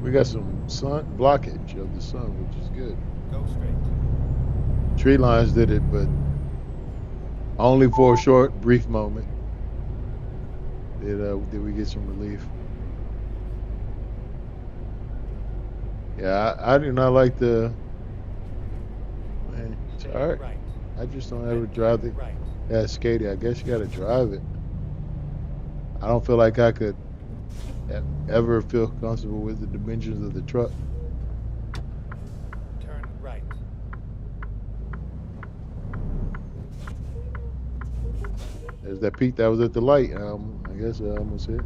we got some sun blockage of the sun, which is good. Go straight. Tree lines did it, but only for a short, brief moment. Did we get some relief? Yeah, I do not like the. Man, it's Stay all right. right. I just don't Then ever drive turn it. right. Yeah, skatey. I guess you got to drive it. I don't feel like I could ever feel comfortable with the dimensions of the truck. Turn right. There's that peak that was at the light. I guess I almost hit.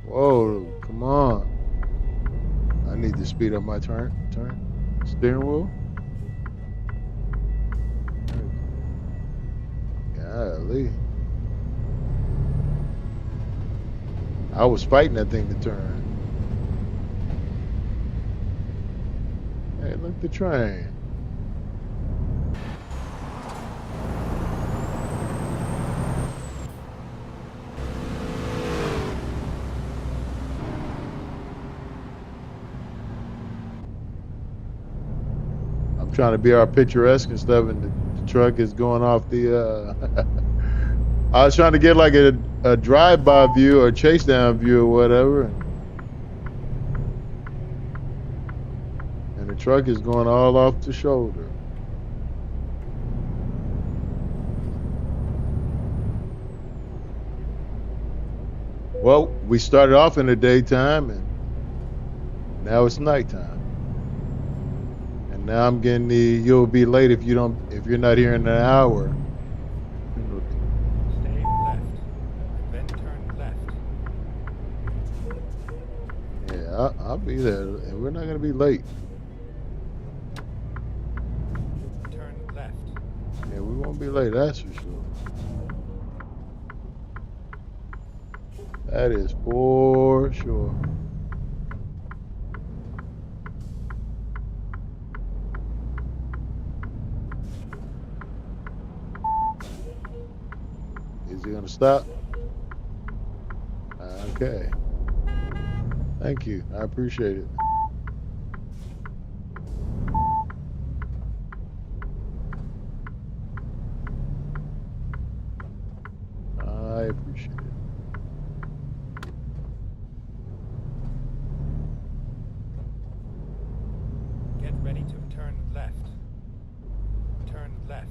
Whoa, come on. I need to speed up my turn. Steering wheel. Golly. I was fighting that thing to turn. Hey, look at the train. I'm trying to be all picturesque and stuff, and the truck is going off the. I was trying to get like a drive-by view or chase-down view or whatever, and the truck is going all off the shoulder. Well, we started off in the daytime and now it's nighttime. And now I'm getting the you'll be late if you're not here in an hour. Penalty. Stay left. Then turn left. Yeah, I'll be there. And we're not gonna be late. Turn left. Yeah, we won't be late, that's for sure. That is for sure. Is he gonna stop? Okay. Thank you. I appreciate it. I appreciate it. Get ready to turn left. Turn left.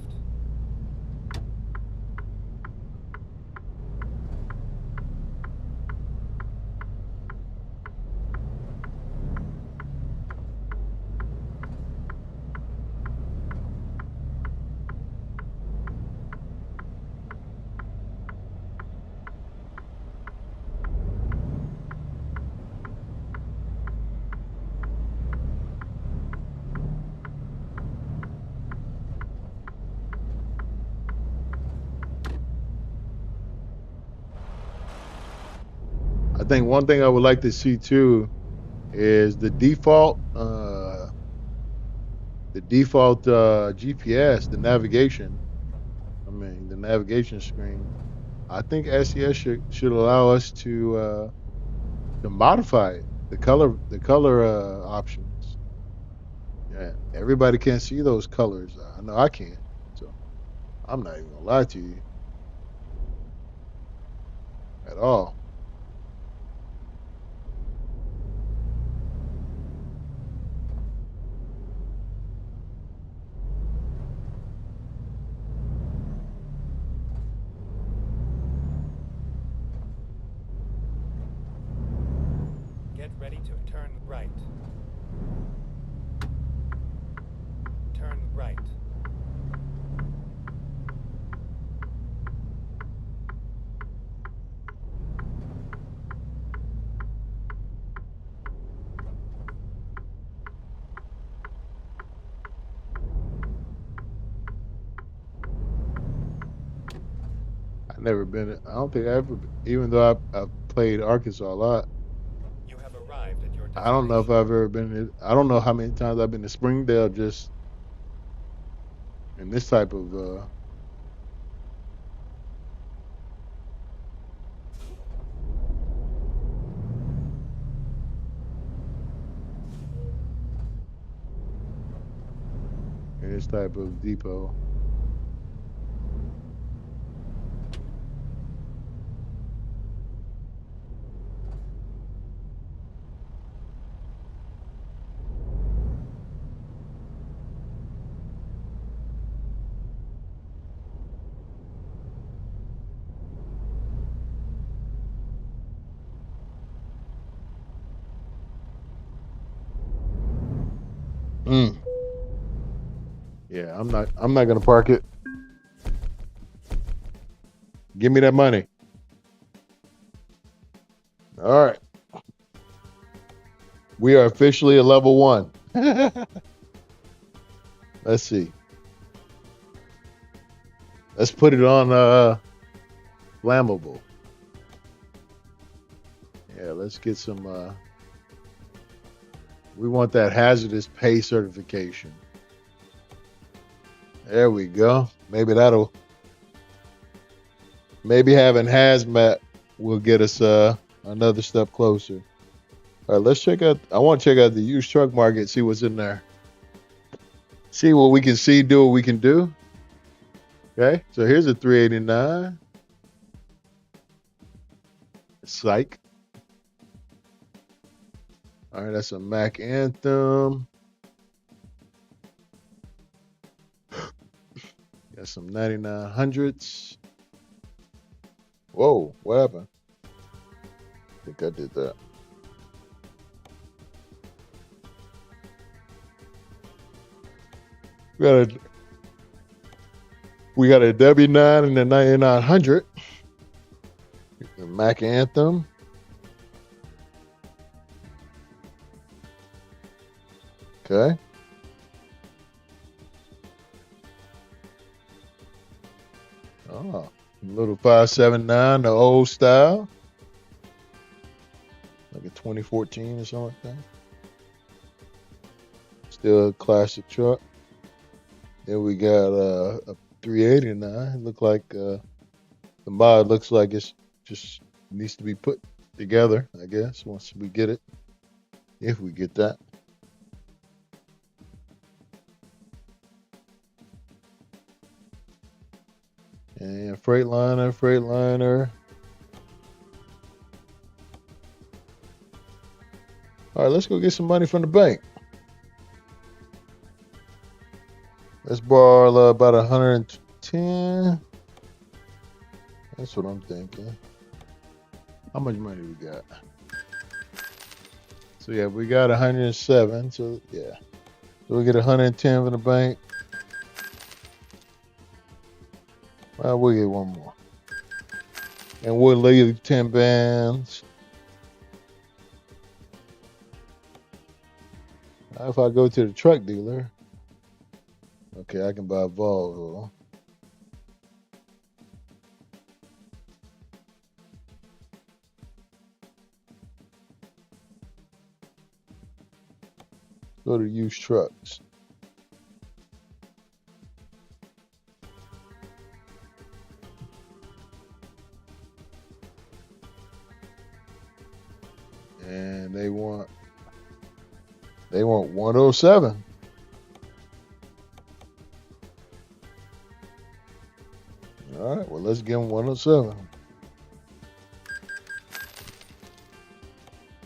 I think one thing I would like to see too is the default GPS, the navigation. I mean, the navigation screen. I think SES should allow us to modify it. The color options. Yeah, everybody can't see those colors. I know I can't. So I'm not even gonna lie to you at all. Get ready to turn right. Turn right. I've never been. I don't think I ever. Even though I've played Arkansas a lot, You have arrived at your I don't know if destination. I've ever been. I don't know how many times I've been to Springdale just in this type of depot. Mm. Yeah, I'm not. I'm not gonna park it. Give me that money. All right. We are officially a level one. Let's see. Let's put it on flammable. Yeah, let's get some we want that hazardous pay certification. There we go. Maybe having hazmat will get us another step closer. All right, let's check out. I want to check out the used truck market, see what's in there. See what we can see, do what we can do. Okay, so here's a 389. Psych. All right, that's a Mac Anthem. Got some 9900s. Whoa, what happened? think I did that. We got a W9 and a 9900. The Mac Anthem. Okay. Oh, little 579, the old style. Like a 2014 or something like that. Still a classic truck. Then we got a 389. Look like the mod looks like it's just needs to be put together, I guess, once we get it. If we get that. And Freightliner. All right, let's go get some money from the bank. Let's borrow about 110. That's what I'm thinking. How much money we got? So yeah, we got 107. So yeah, so we get 110 from the bank. Well, we'll get one more, and we'll leave 10 bands. If I go to the truck dealer, okay, I can buy a Volvo. Go to used trucks. And they want 107. All right, well, let's give them 107.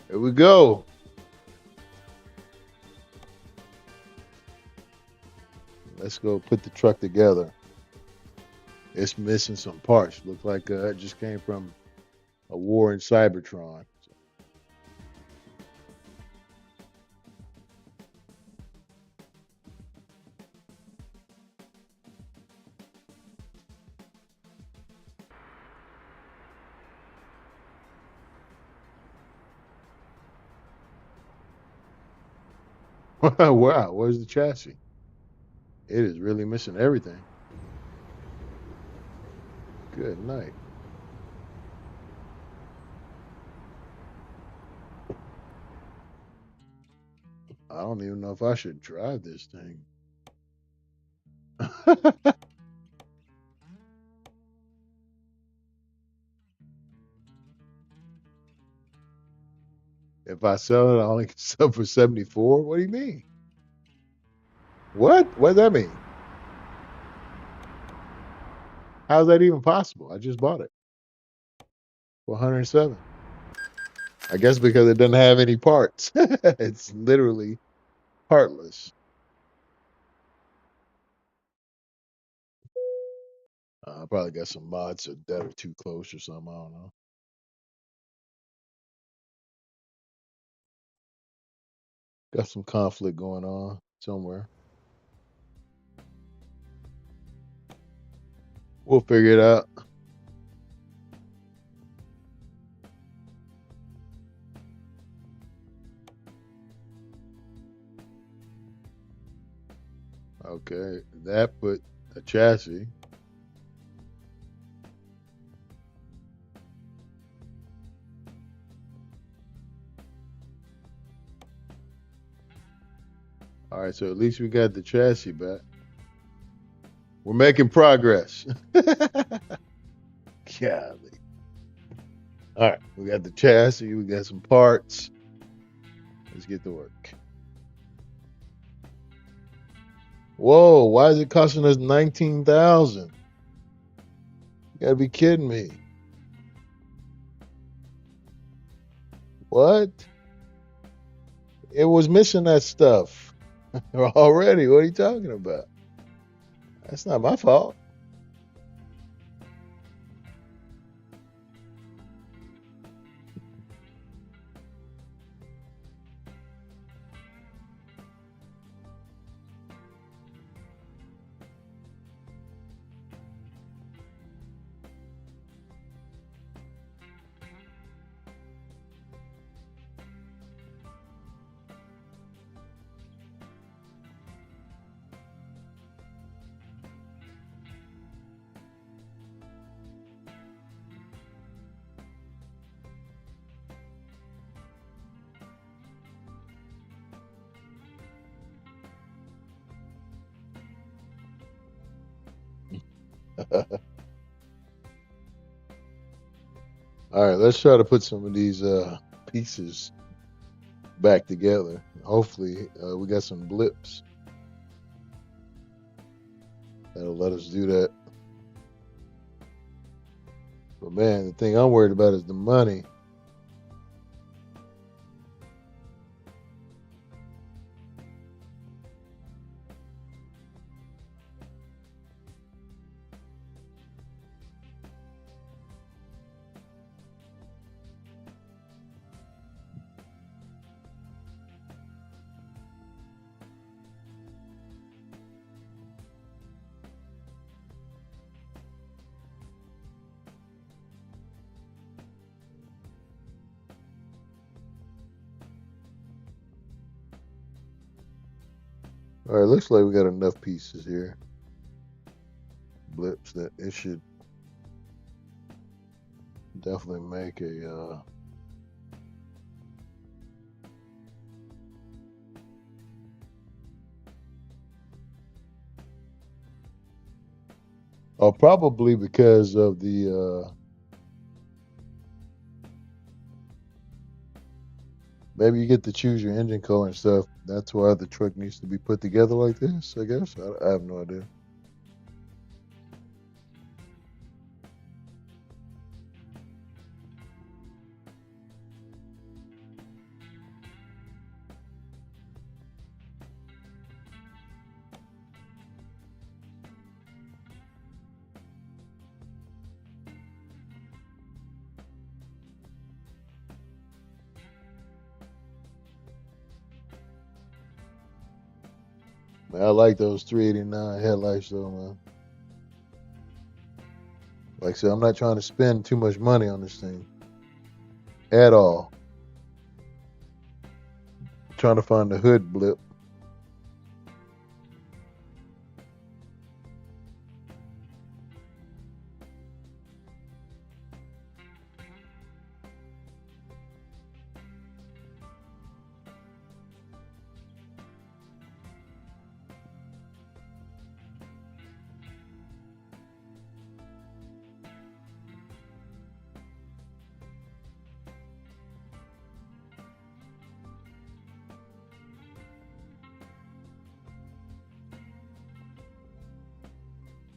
Here we go. Let's go put the truck together. It's missing some parts. Looks like it just came from a war in Cybertron. Wow, where's the chassis? It is really missing everything. Good night. I don't even know if I should drive this thing. If I sell it, I only can sell for 74. What do you mean? What? What does that mean? How's that even possible? I just bought it for 107. I guess because it doesn't have any parts. It's literally partless. I probably got some mods that are too close or something. I don't know. Got some conflict going on somewhere. We'll figure it out. Okay, that put a chassis. All right, so at least we got the chassis back. We're making progress. Golly. All right, we got the chassis. We got some parts. Let's get to work. Whoa, why is it costing us 19,000? You gotta be kidding me. What? It was missing that stuff already. What are you talking about? That's not my fault. All right, let's try to put some of these pieces back together. Hopefully, we got some blips that'll let us do that. But man, the thing I'm worried about is the money. All right, looks like we got enough pieces here. Blips that it should definitely make a oh, probably because of the maybe you get to choose your engine color and stuff. That's why the truck needs to be put together like this, I guess. I have no idea. Man, I like those 389 headlights though, man. Like I said, I'm not trying to spend too much money on this thing at all. I'm trying to find the hood blip.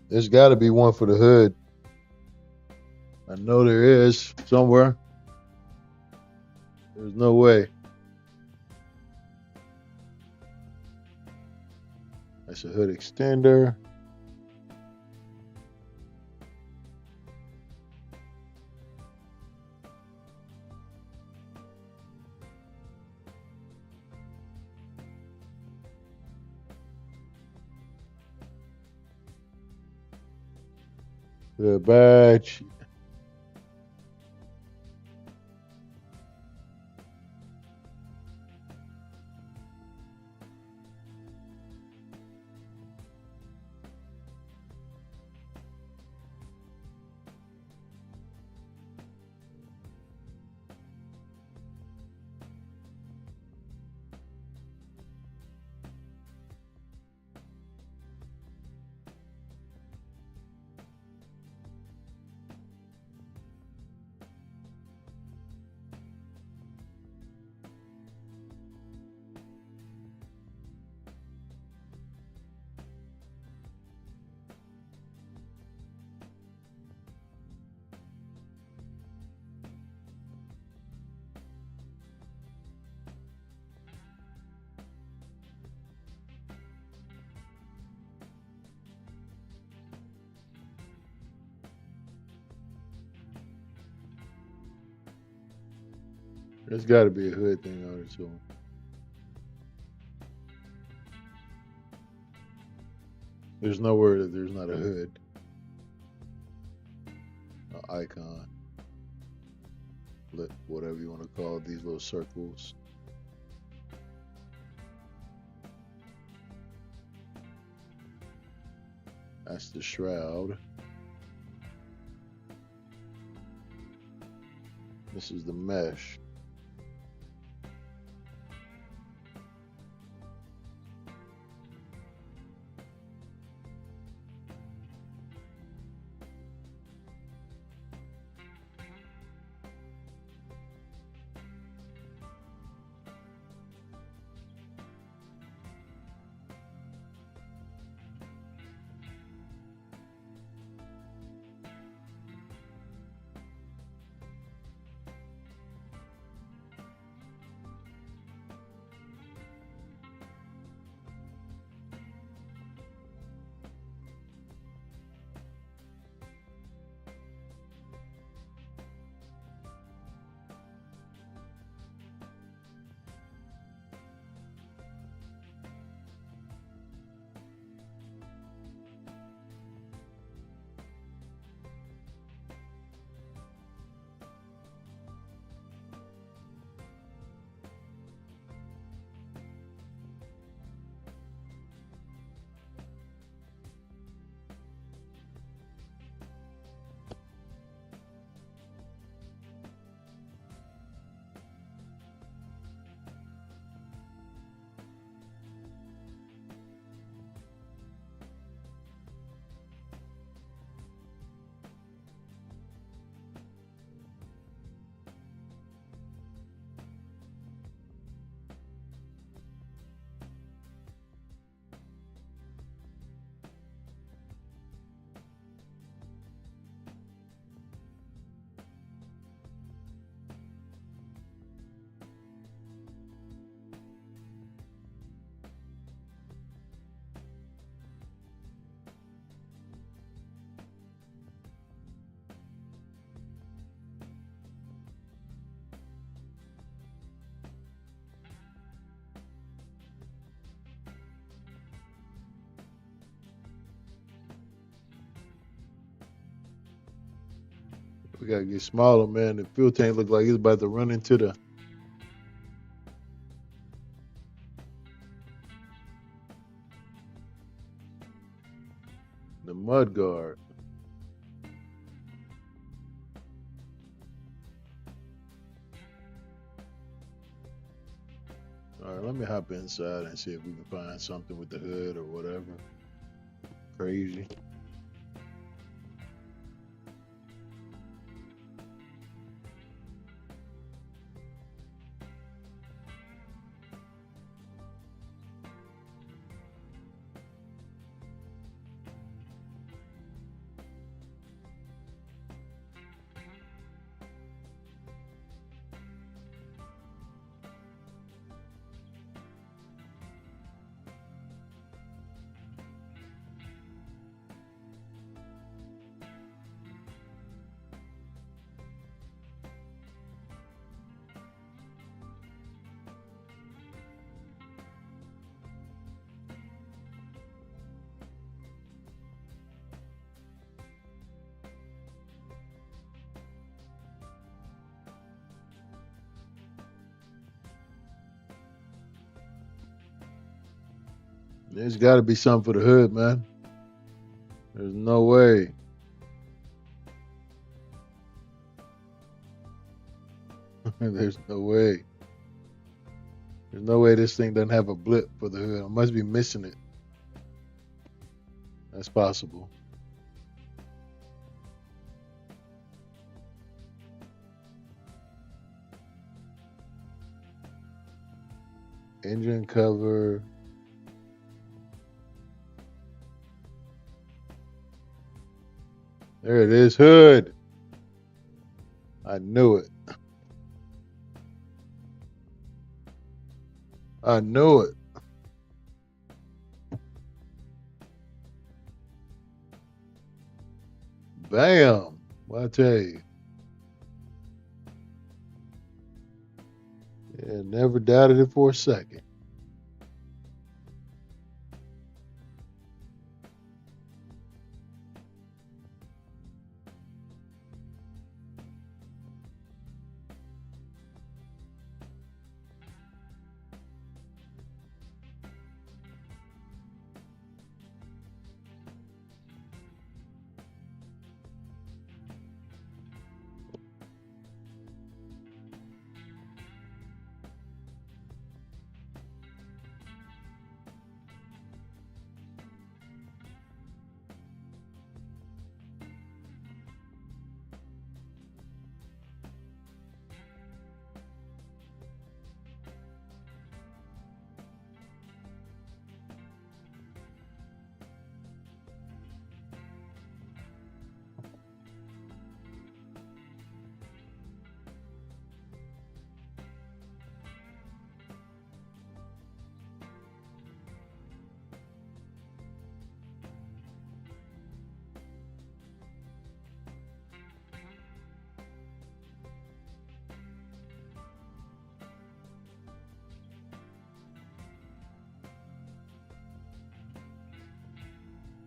There's got to be one for the hood. I know there is somewhere. There's no way. That's a hood extender. The badge. There's got to be a hood thing on it too. There's nowhere that there's not a hood. An icon. Whatever you want to call these little circles. That's the shroud. This is the mesh. We gotta get smaller, man. The fuel tank look like it's about to run into the mud guard. All right, let me hop inside and see if we can find something with the hood or whatever. Crazy. There's got to be something for the hood, man. There's no way. There's no way. There's no way this thing doesn't have a blip for the hood. I must be missing it. That's possible. Engine cover. There it is, hood. I knew it. I knew it. Bam. Well, I tell you. Yeah, never doubted it for a second.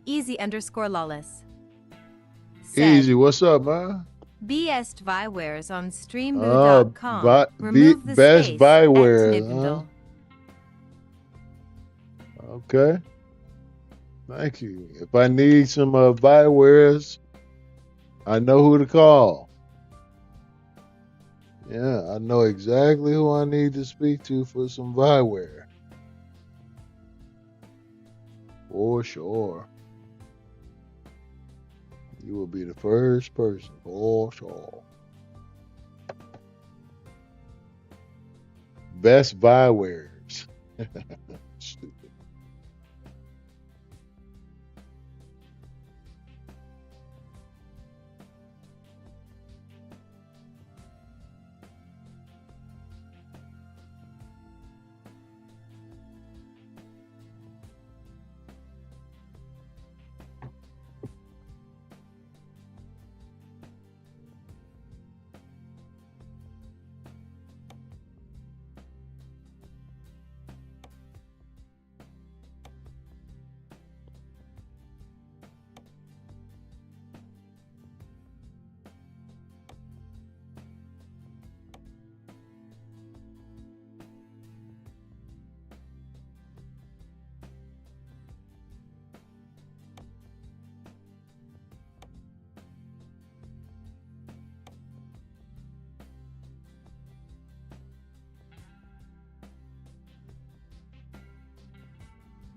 Easy_lawless. Easy, what's up, man? Best Viwares on streammoo.com. Remove the best space Viwares, Okay. Thank you. If I need some Viwares, I know who to call. Yeah, I know exactly who I need to speak to for some Viware. For sure. You will be the first person, for sure. Best Viwares. Stupid.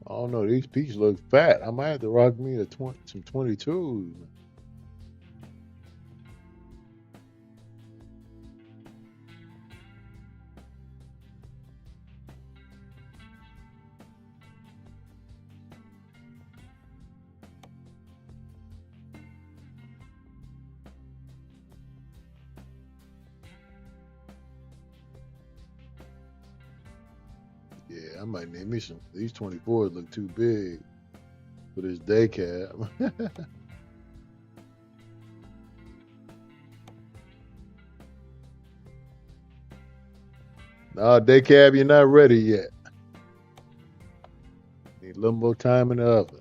I don't know. These peaks look fat. I might have to rock me some 22s. Yeah, I might need me some. These 24s look too big for this day cab. Nah, day cab, you're not ready yet. Need a little more time in the oven.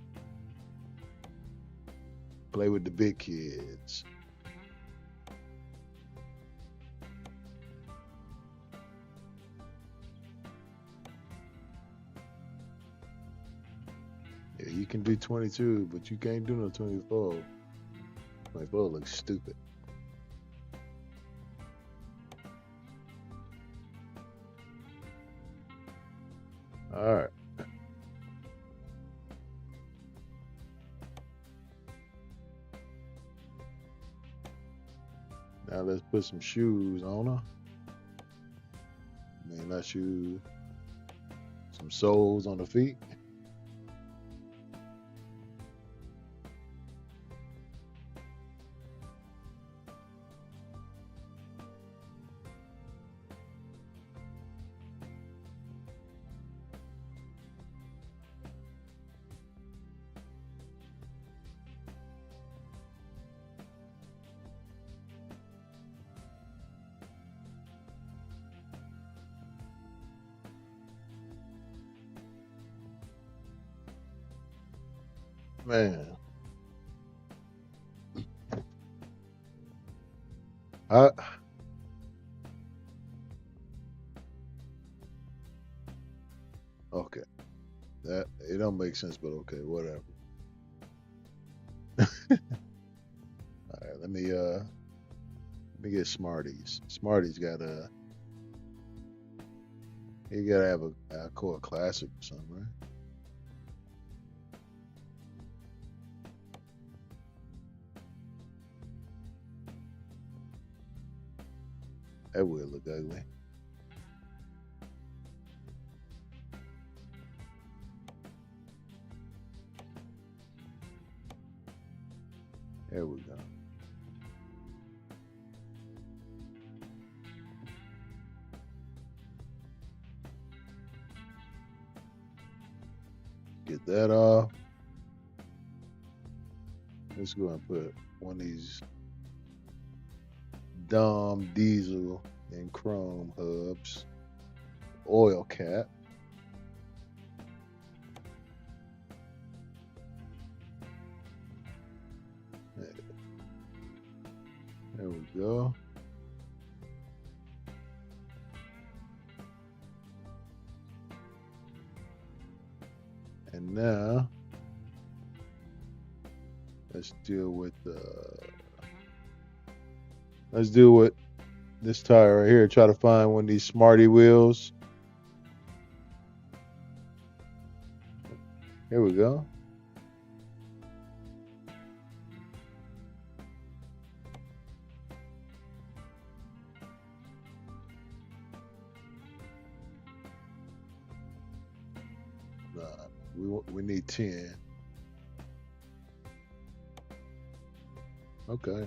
Play with the big kids. Yeah, you can do 22, but you can't do no 24. 24 looks stupid. All right. Now let's put some shoes on her. I mean, not shoes. Some soles on the feet. Man, I okay. That it don't make sense, but okay, whatever. All right, let me get Smarties. Smarties got a you gotta have a core classic or something, right? That would look ugly. There we go. Get that off. Let's go and put one of these dumb diesel and chrome hubs. Oil cap. There we go. And now let's deal with this tire right here. Try to find one of these Smarty wheels. Here we go. We need 10. Okay.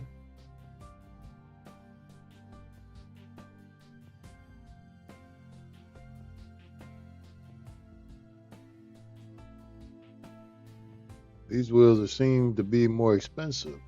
These wheels seem to be more expensive.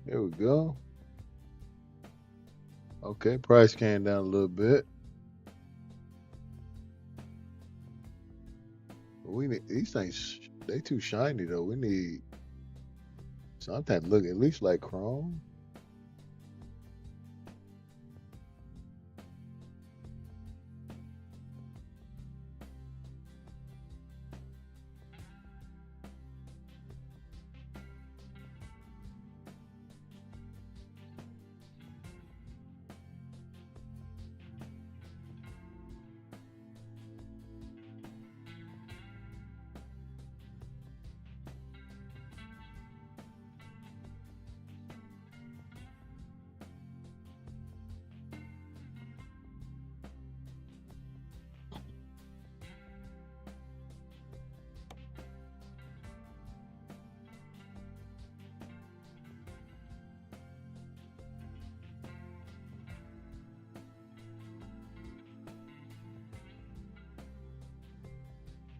There we go. Okay, price came down a little bit. But we need these things. They too shiny though. We need something that look at least like chrome.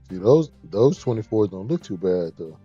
See those 24s don't look too bad though.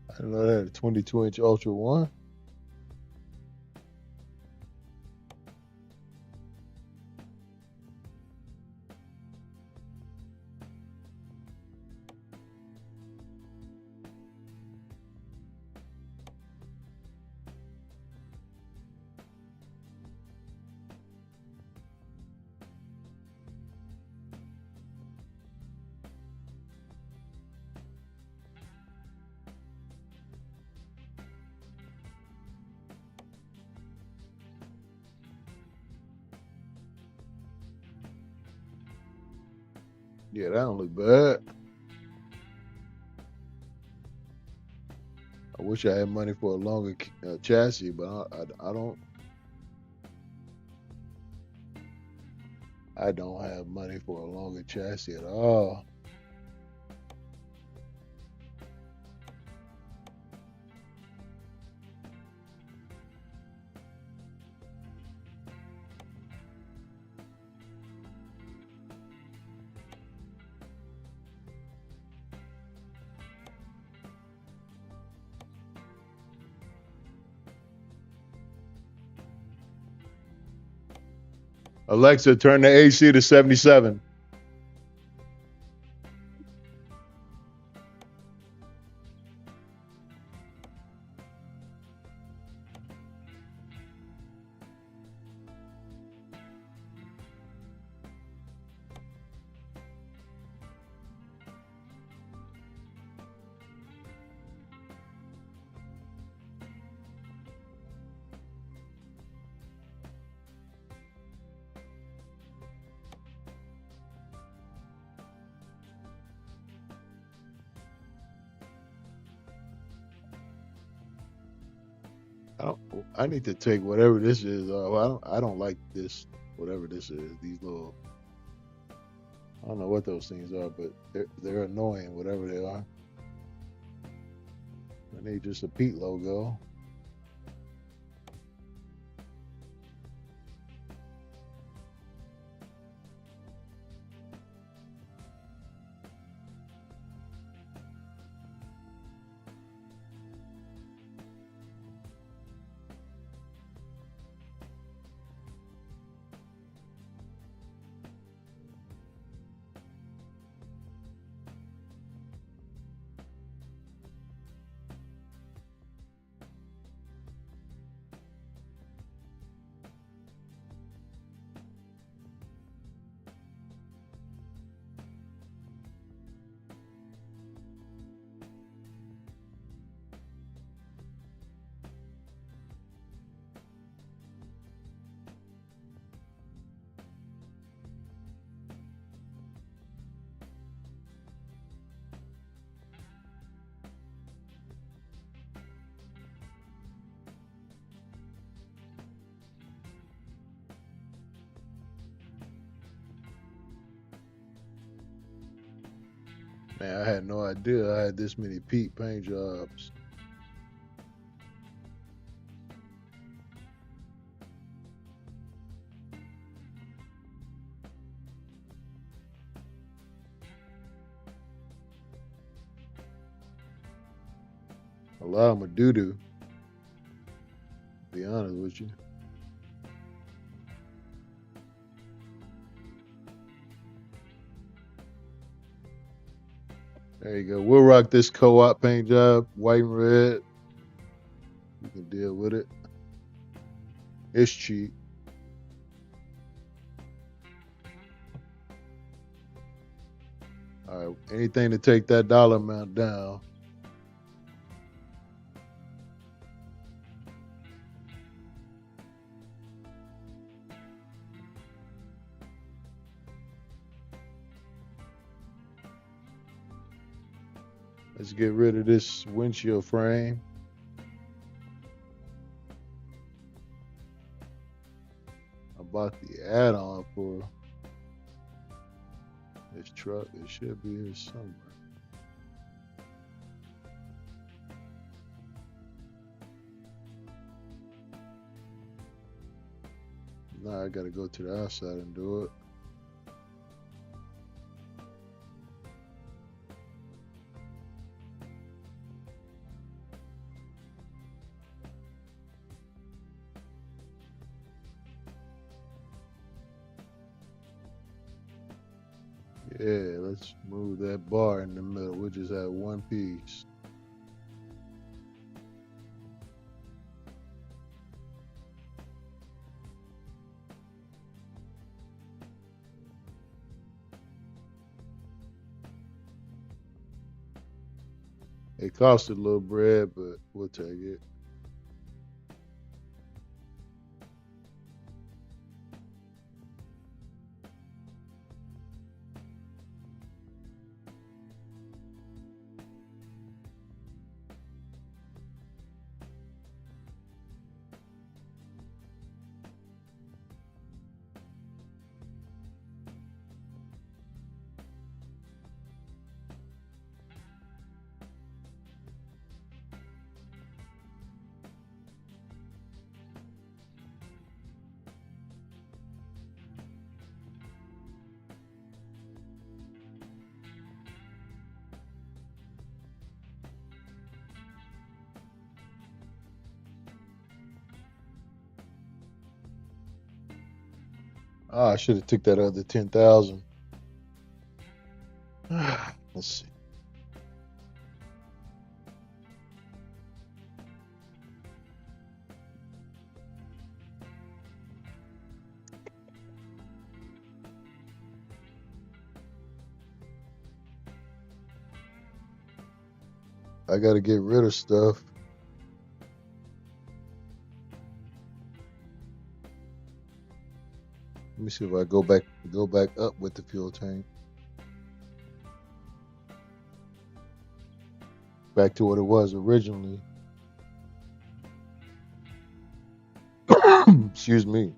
I didn't know that had a 22-inch Ultra One. Yeah, that don't look bad. I wish I had money for a longer chassis, but I don't. I don't have money for a longer chassis at all. Alexa, turn the AC to 77. I need to take whatever this is. I don't like this. Whatever this is, these little. I don't know what those things are, but they're annoying. Whatever they are. I need just a Pete logo. Man, I had no idea I had this many Pete paint jobs. A lot of them are doo-doo, to be honest with you. There you go. We'll rock this co-op paint job, white and red. You can deal with it. It's cheap. All right, anything to take that dollar amount down. Let's get rid of this windshield frame. I bought the add-on for this truck. It should be here somewhere. Now I gotta go to the outside and do it. Yeah, let's move that bar in the middle. We'll just have one piece. It cost a little bread, but we'll take it. Oh, I should have took that other 10,000. Let's see. I got to get rid of stuff. Let me see if I go back up with the fuel tank. Back to what it was originally. Excuse me.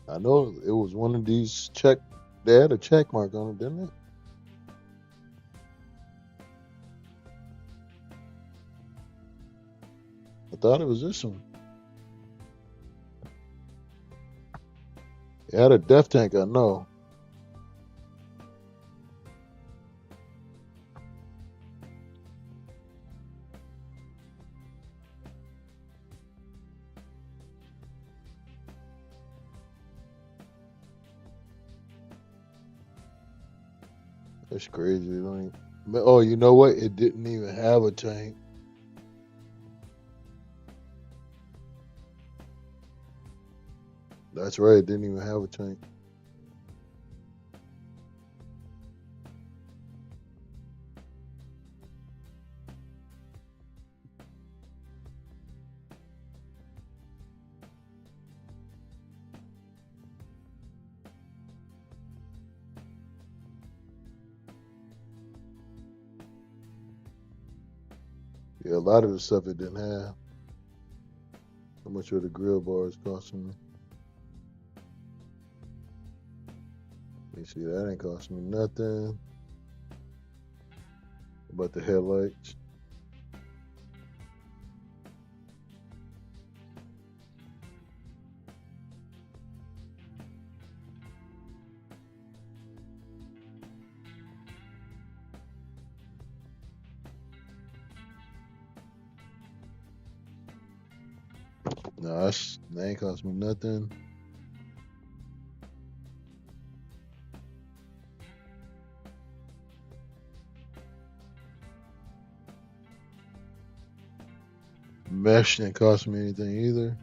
I know it was one of these check. They had a check mark on it, didn't it? I thought it was this one. It had a def tank, I know. That's crazy. Oh, you know what? It didn't even have a tank. That's right. It didn't even have a tank. Yeah, a lot of the stuff it didn't have. How much were the grill bars costing me? You see, that ain't cost me nothing. About the headlights. No, that ain't cost me nothing. Mesh didn't cost me anything either.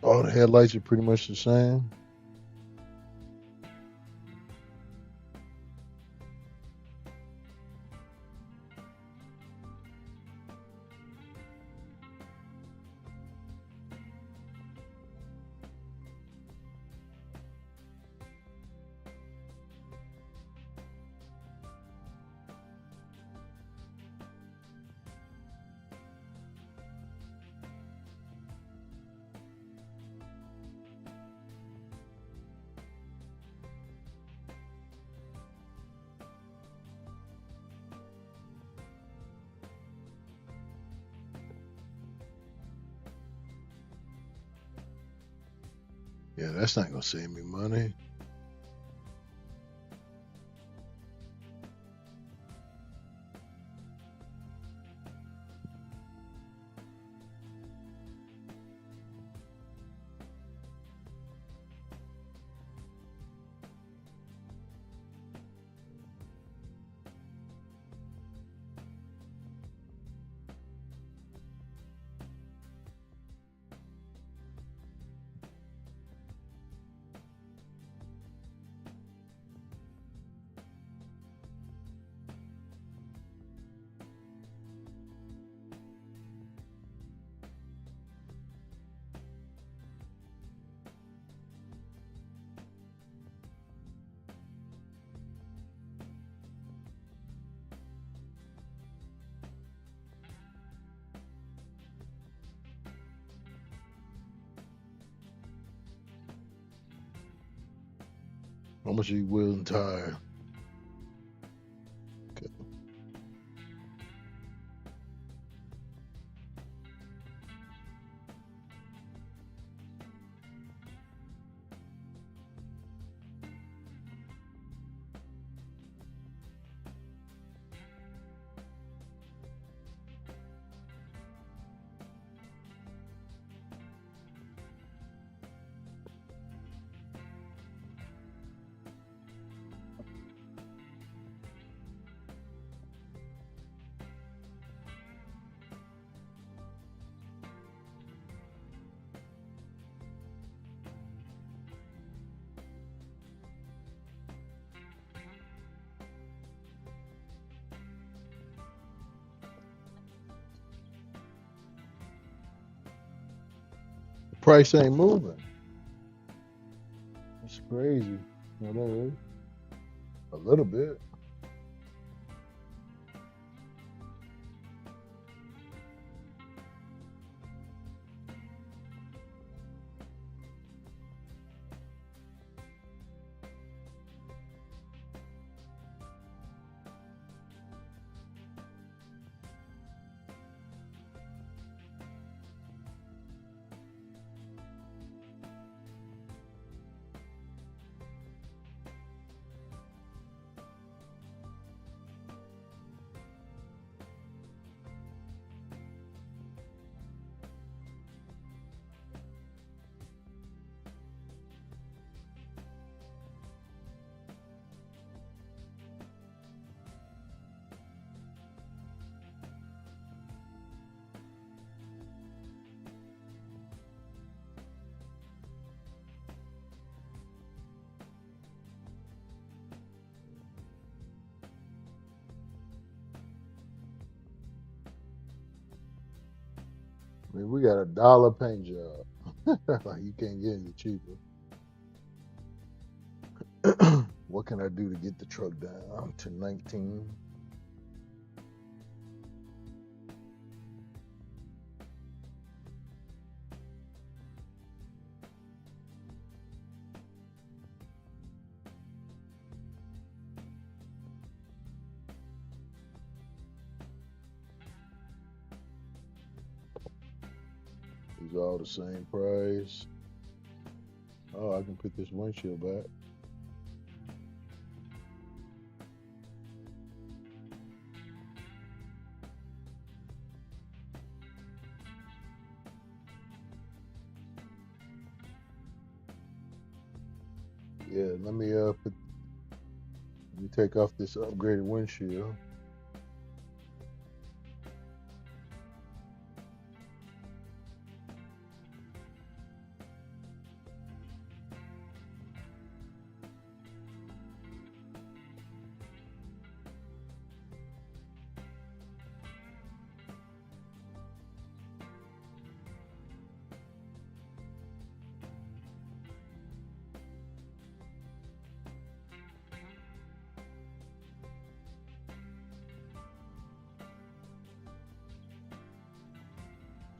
All the headlights are pretty much the same. Yeah, that's not gonna save me money. How much are you wheel and tire? Okay. The price ain't moving. It's crazy. You know that is? A little bit. I mean, we got $1 paint job. Like you can't get any cheaper. What can I do to get the truck down to 19? These all the same price. Oh, I can put this windshield back. Yeah, let me take off this upgraded windshield.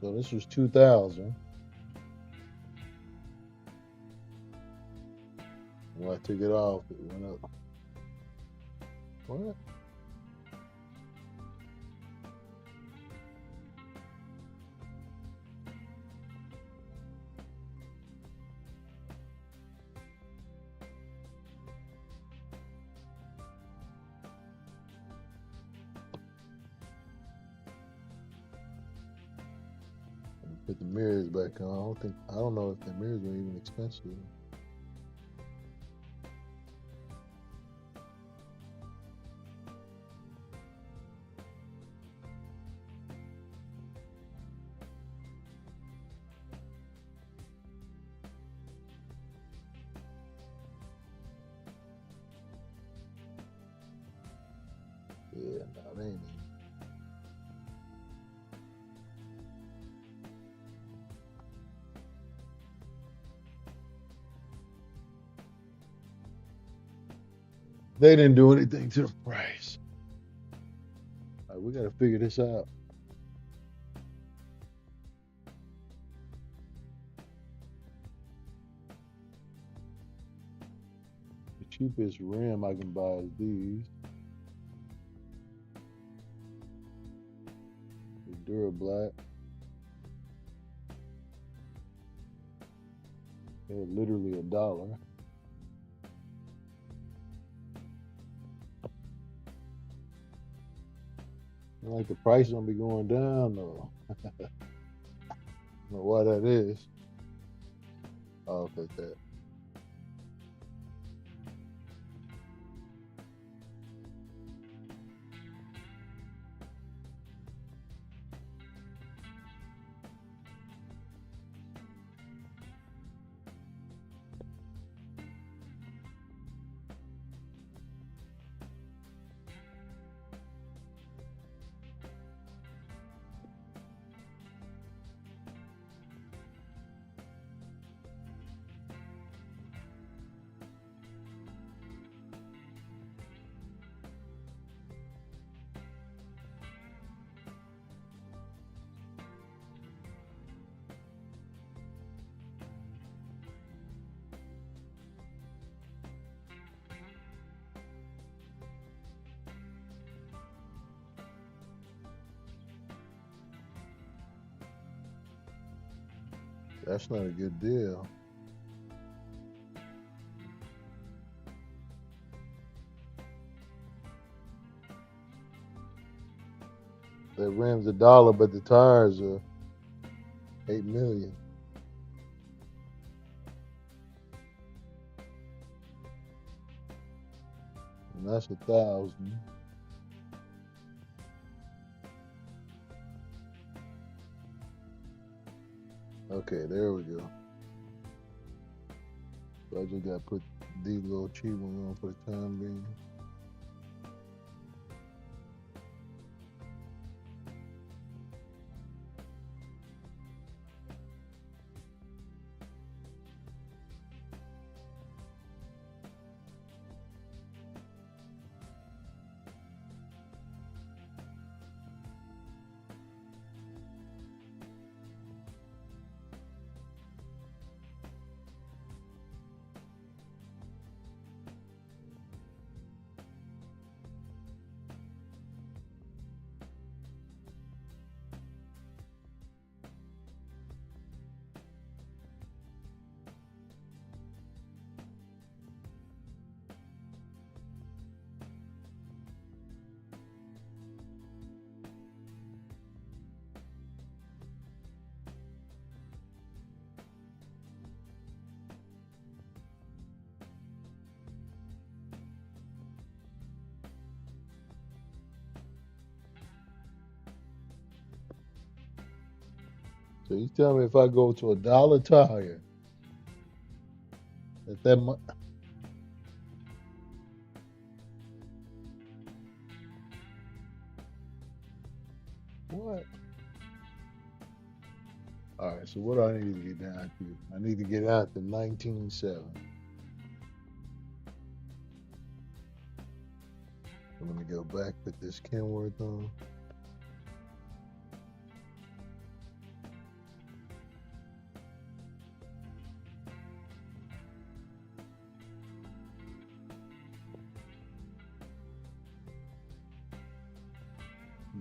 So this was 2,000. When I took it off, it went up. What? Put the mirrors back on. I don't know if the mirrors are even expensive. Yeah, no, they ain't even. They didn't do anything to the price. All right, we got to figure this out. The cheapest rim I can buy is these. The Dura Black. They're literally $1. Like the price don't be going down though. I don't know why that is. Oh, okay, that. That's not a good deal. That rim's $1, but the tires are $8 million. And that's 1,000. Okay, there we go. So I just gotta put these little cheap ones on for the time being. So you tell me if I go to a dollar tire, that what? All right. So what do I need to get down to? I need to get out to 19.7. Let me go back. Put this Kenworth on.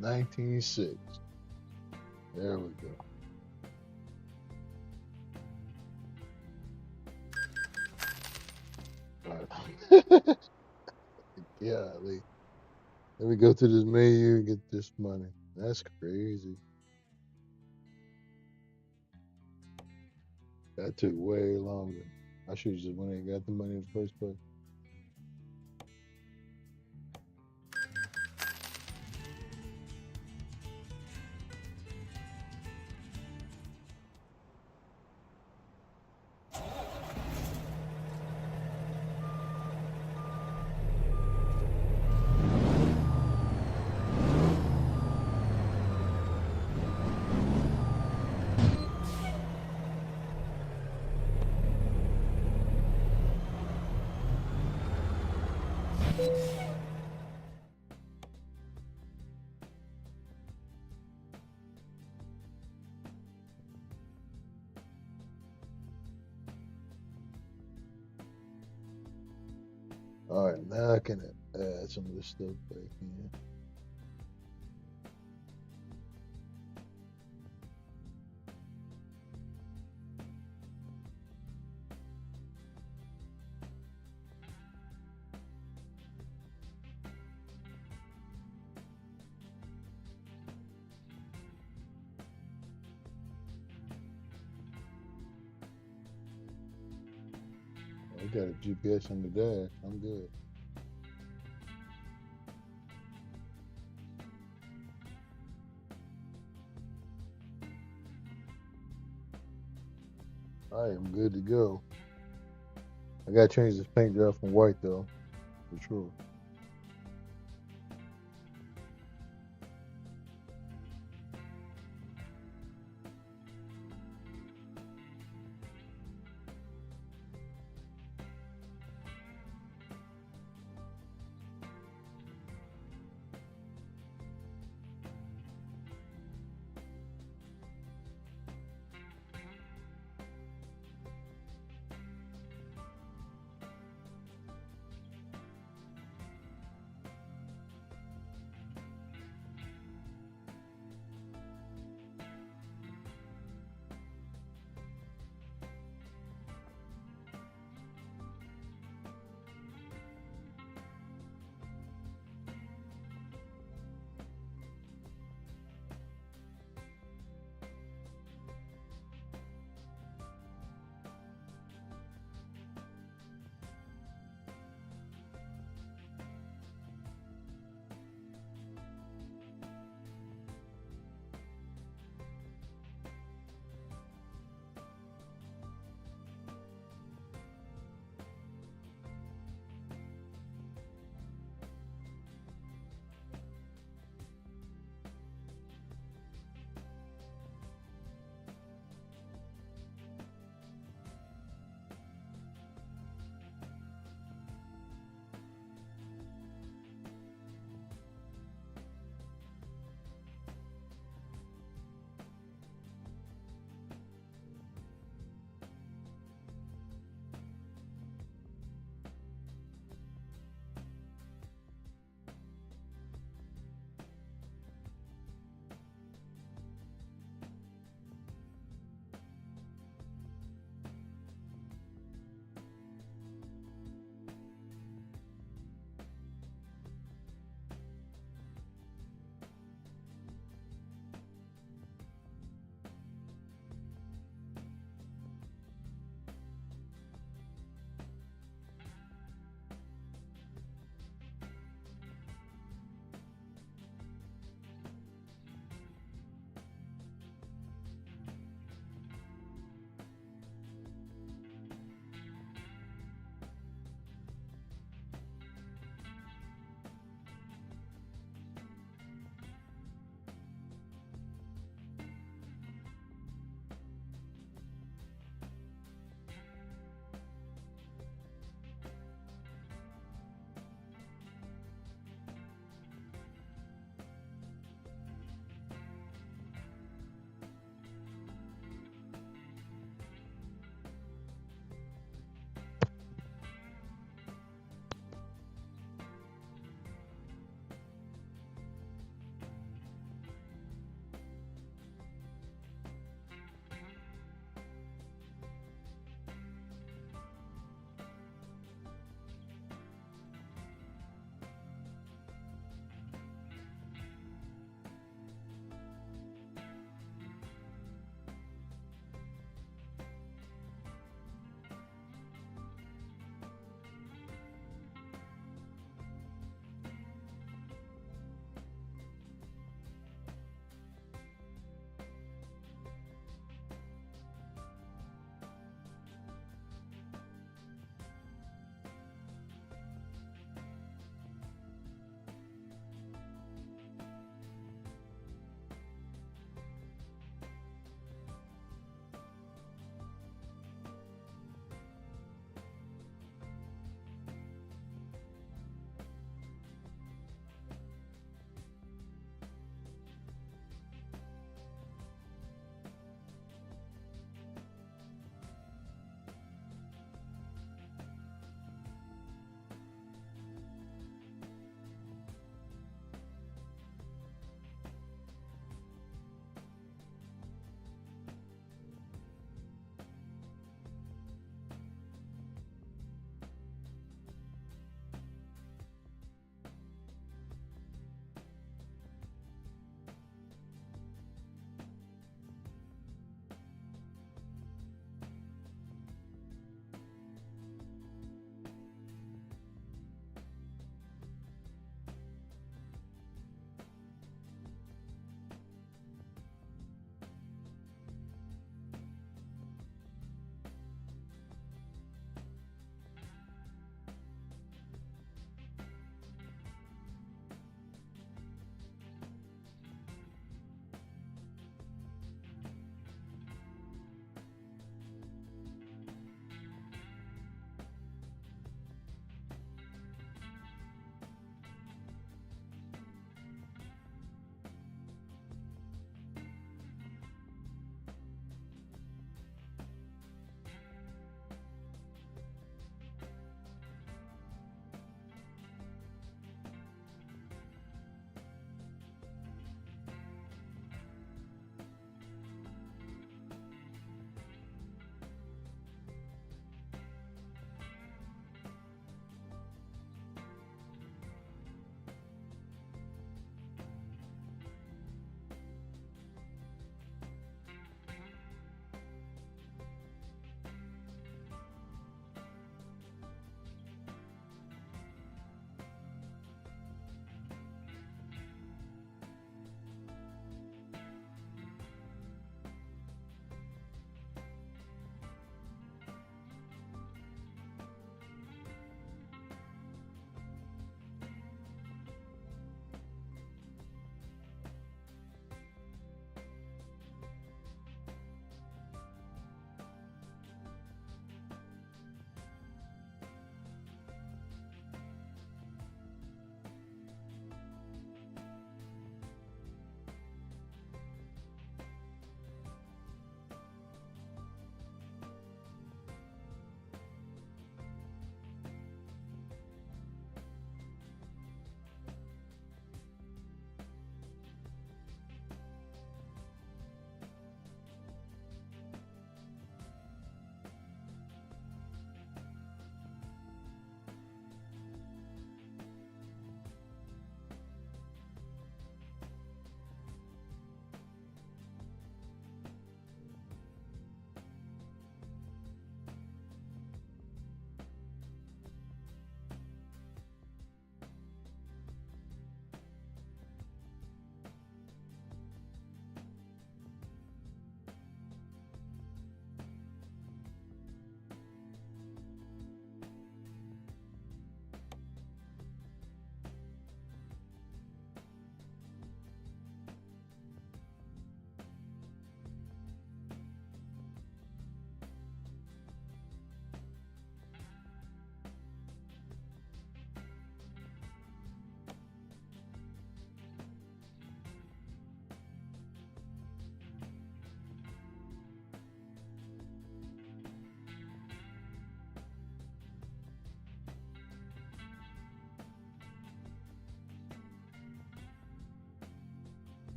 $19.6. There we go. All right. Yeah, let me go to this menu and get this money. That's crazy. That took way longer. I should have just went and got the money in the first place. All right, now I can add some of this stuff back in. I got a GPS on the dash. I'm good. I am good to go. I gotta change this paint job from white though, for sure.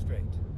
straight.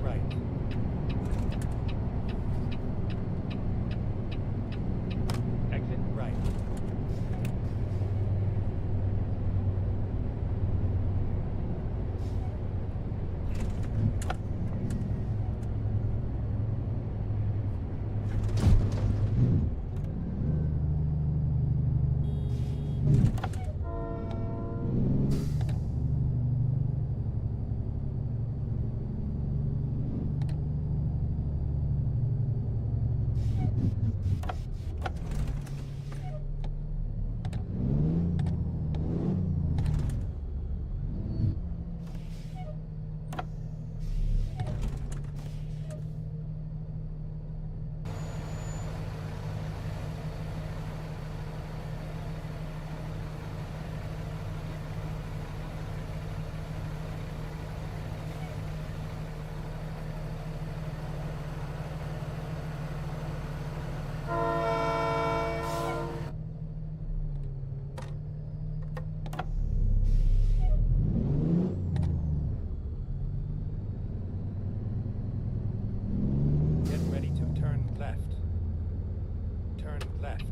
right. Exit. Right. Get ready to turn left. Turn left.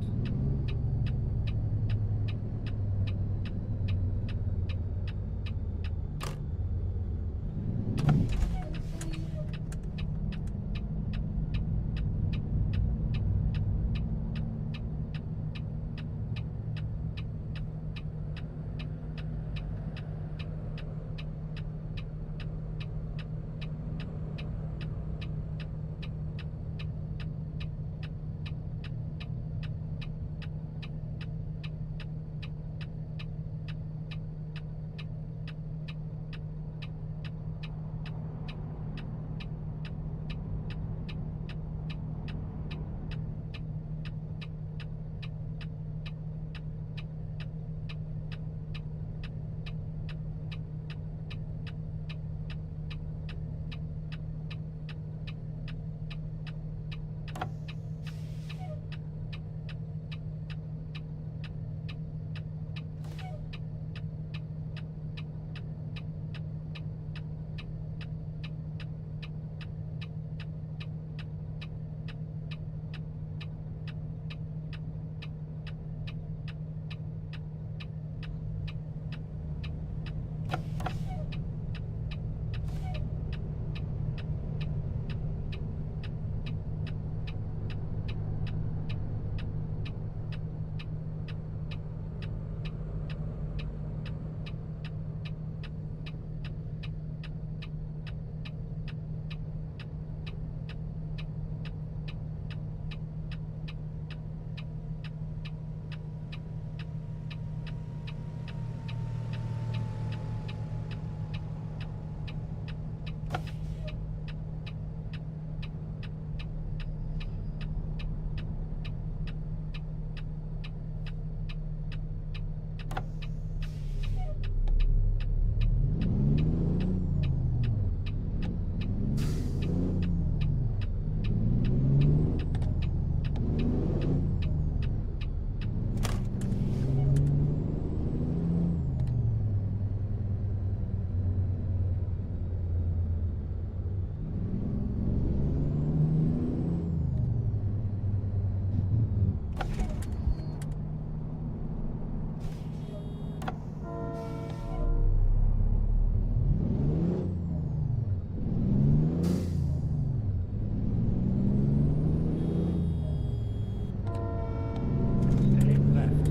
Stay left.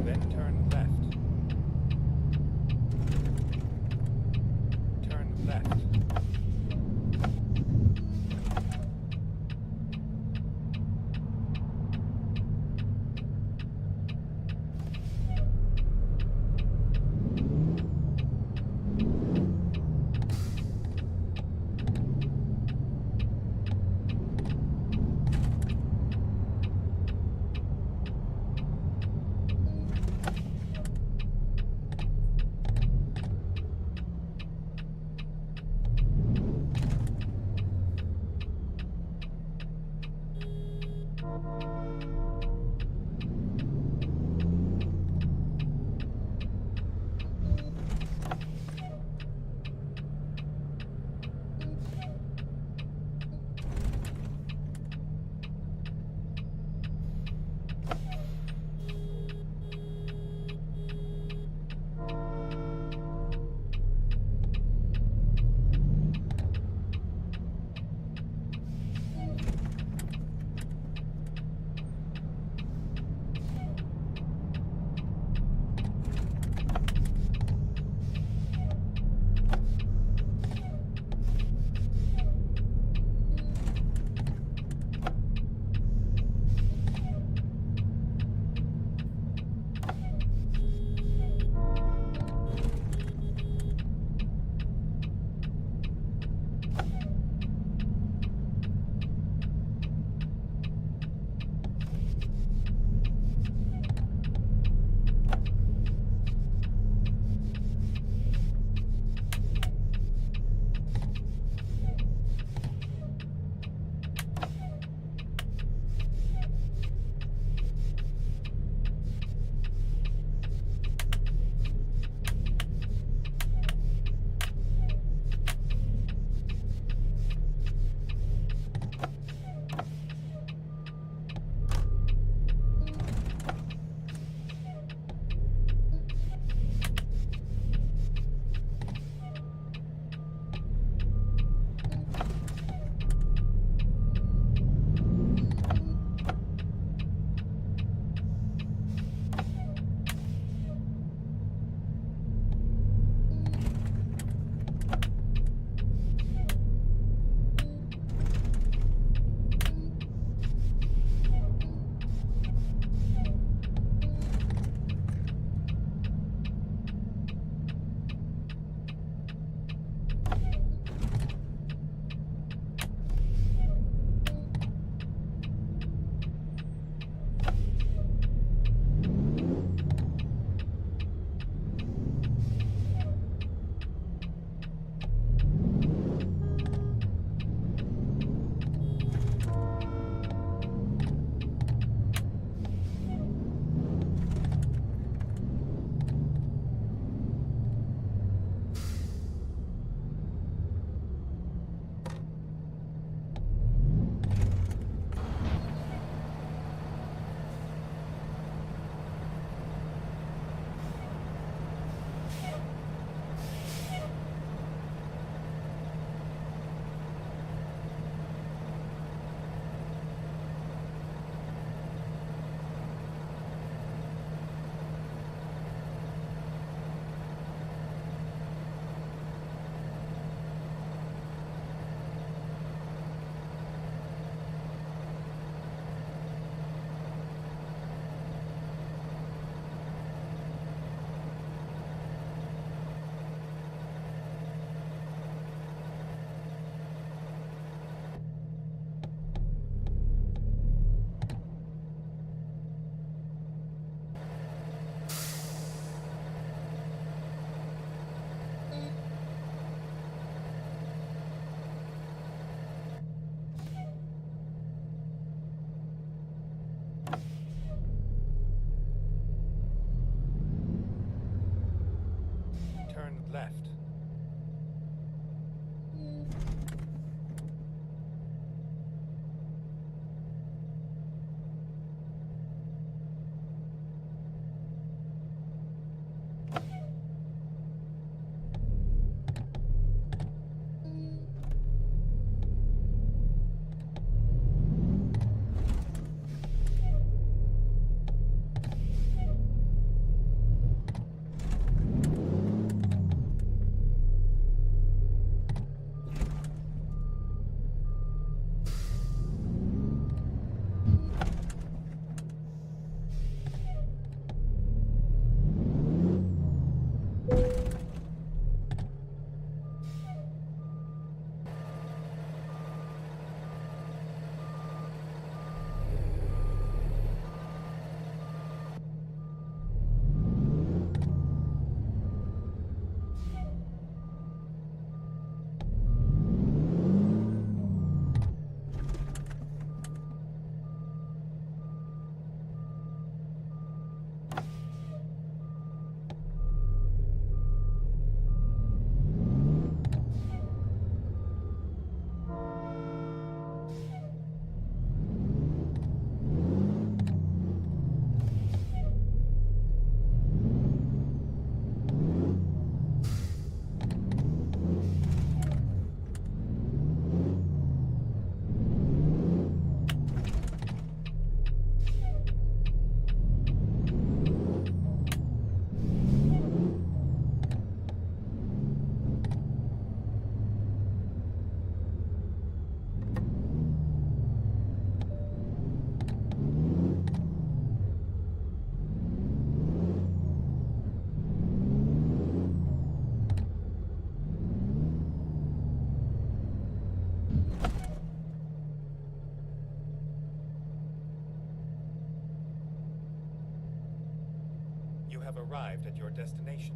Then turn left. Turn left. left. You have arrived at your destination.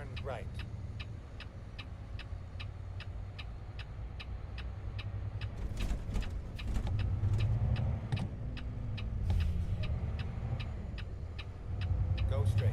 turn right. Go straight.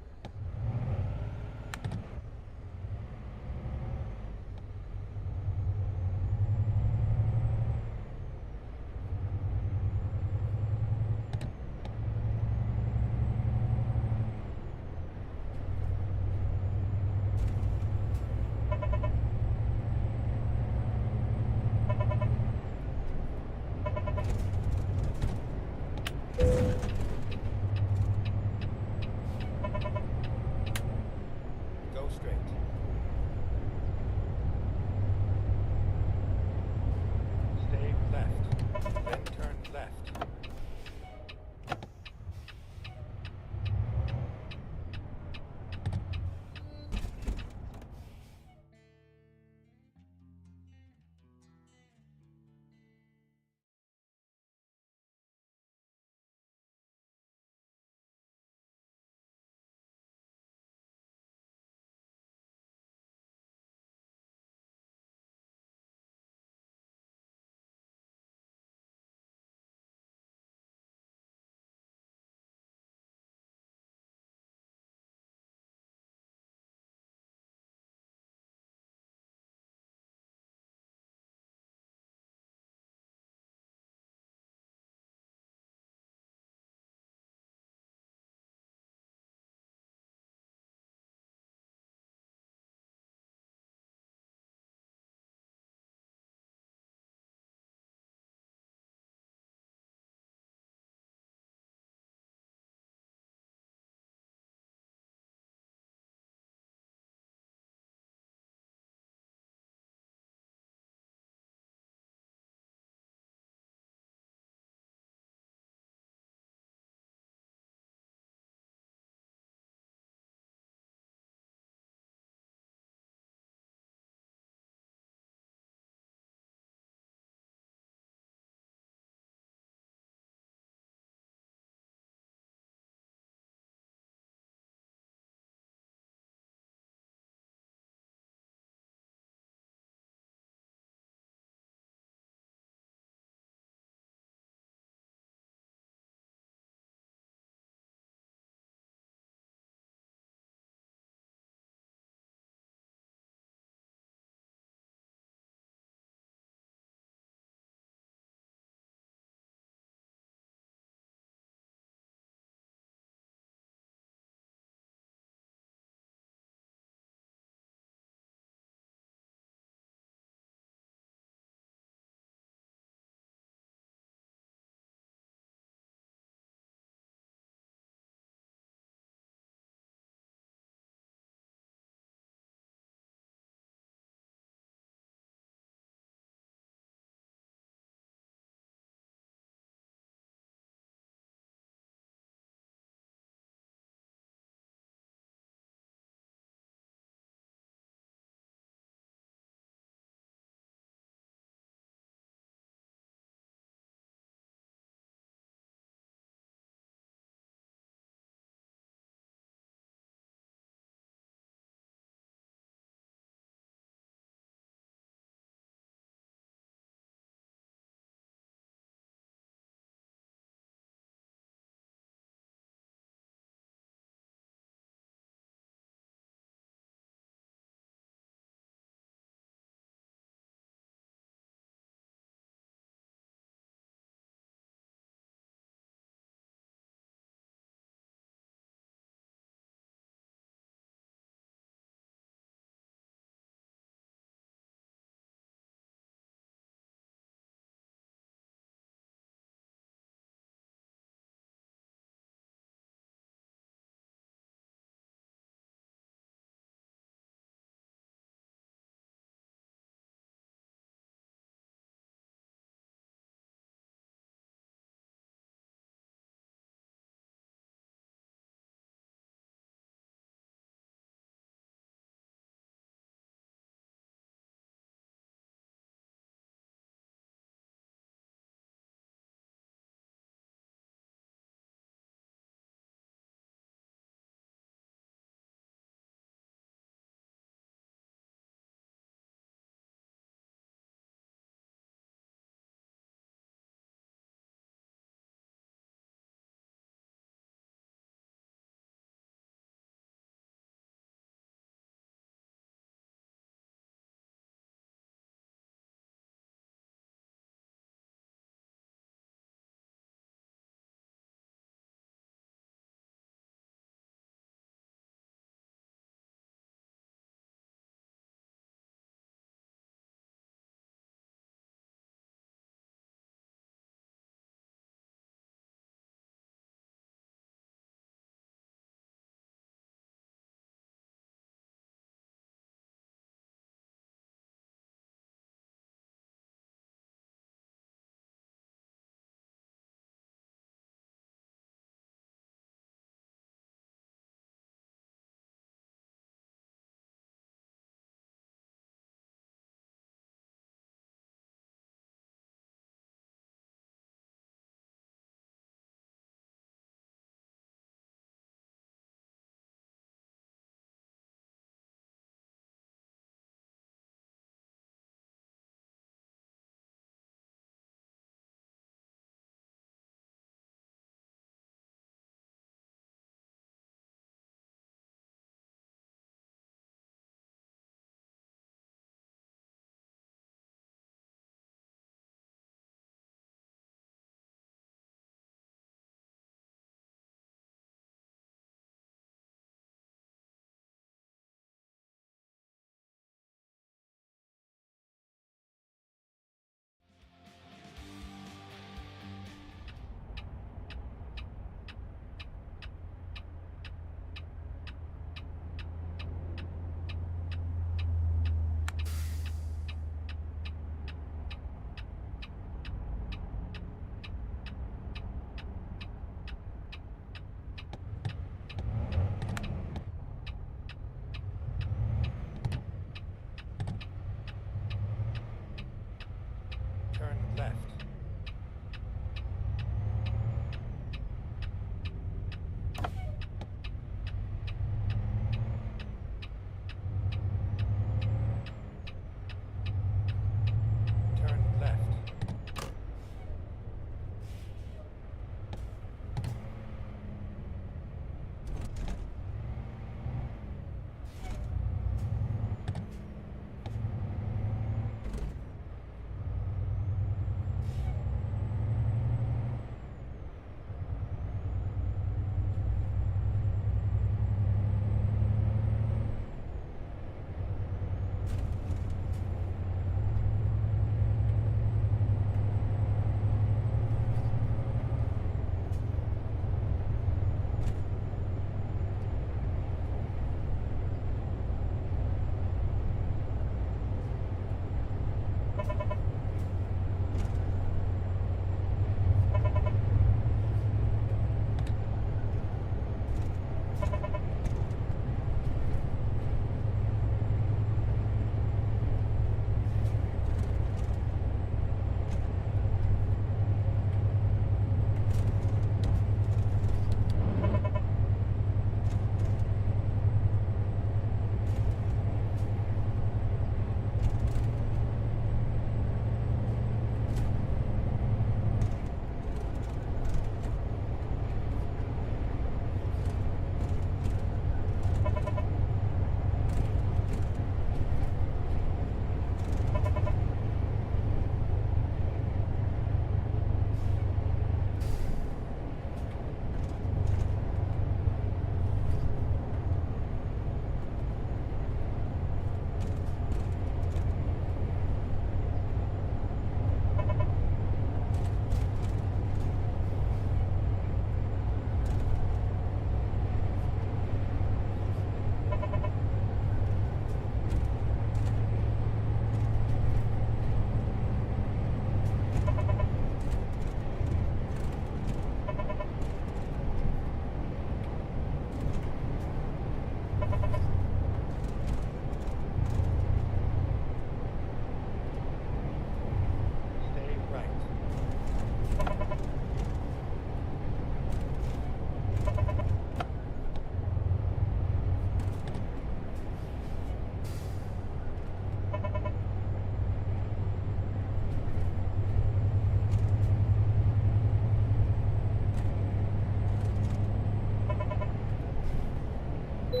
Stay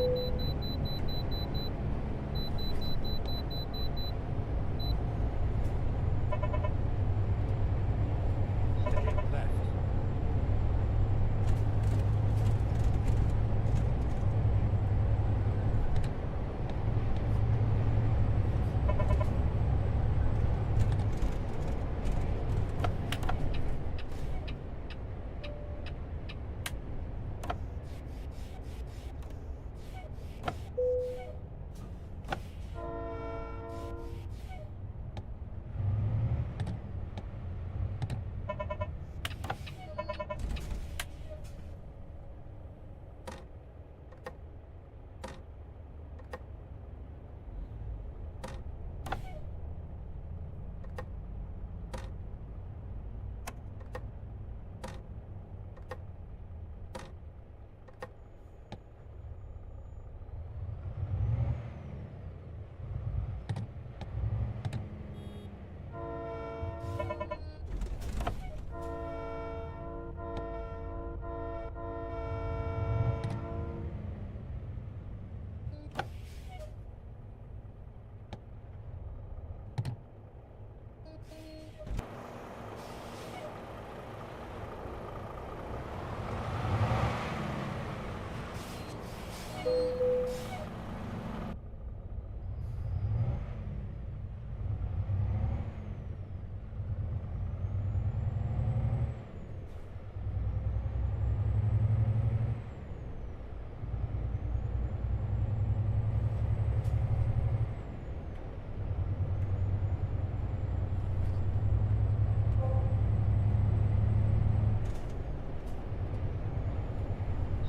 left.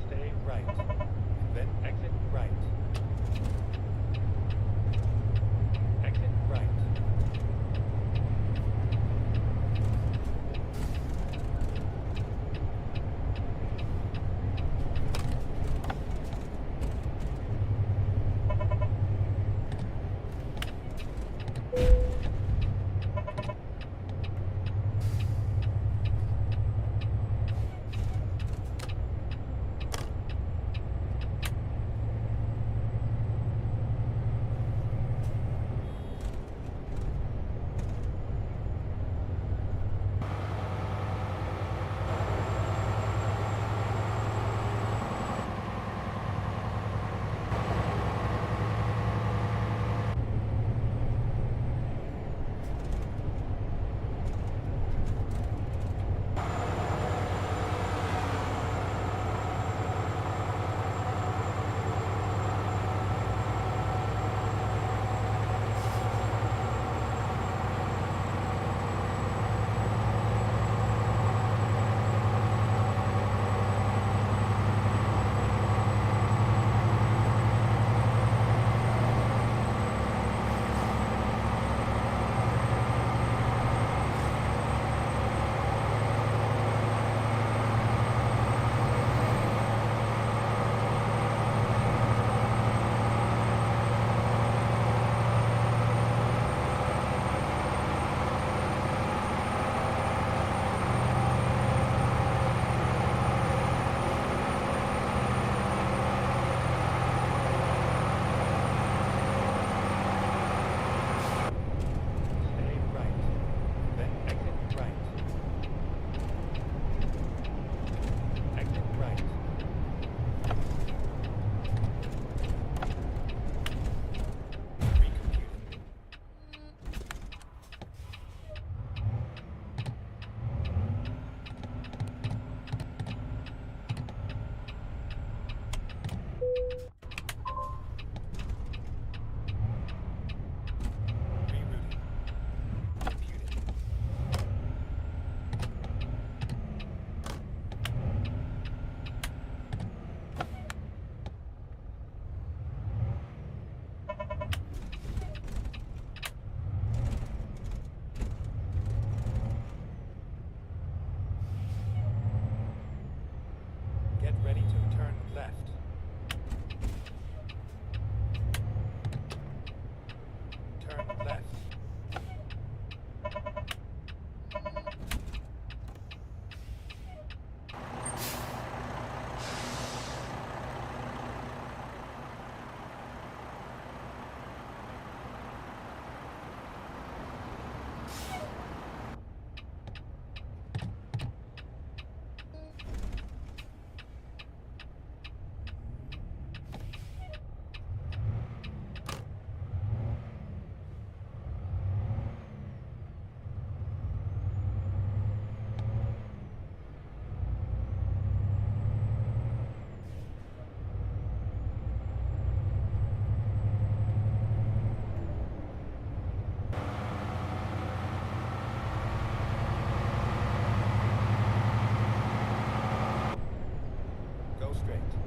Stay right. Then exit right. Exit right. Stay right. Then exit right. Exit right. Recomputing. Rerouting. Computing. Get ready to turn left. Turn left. straight.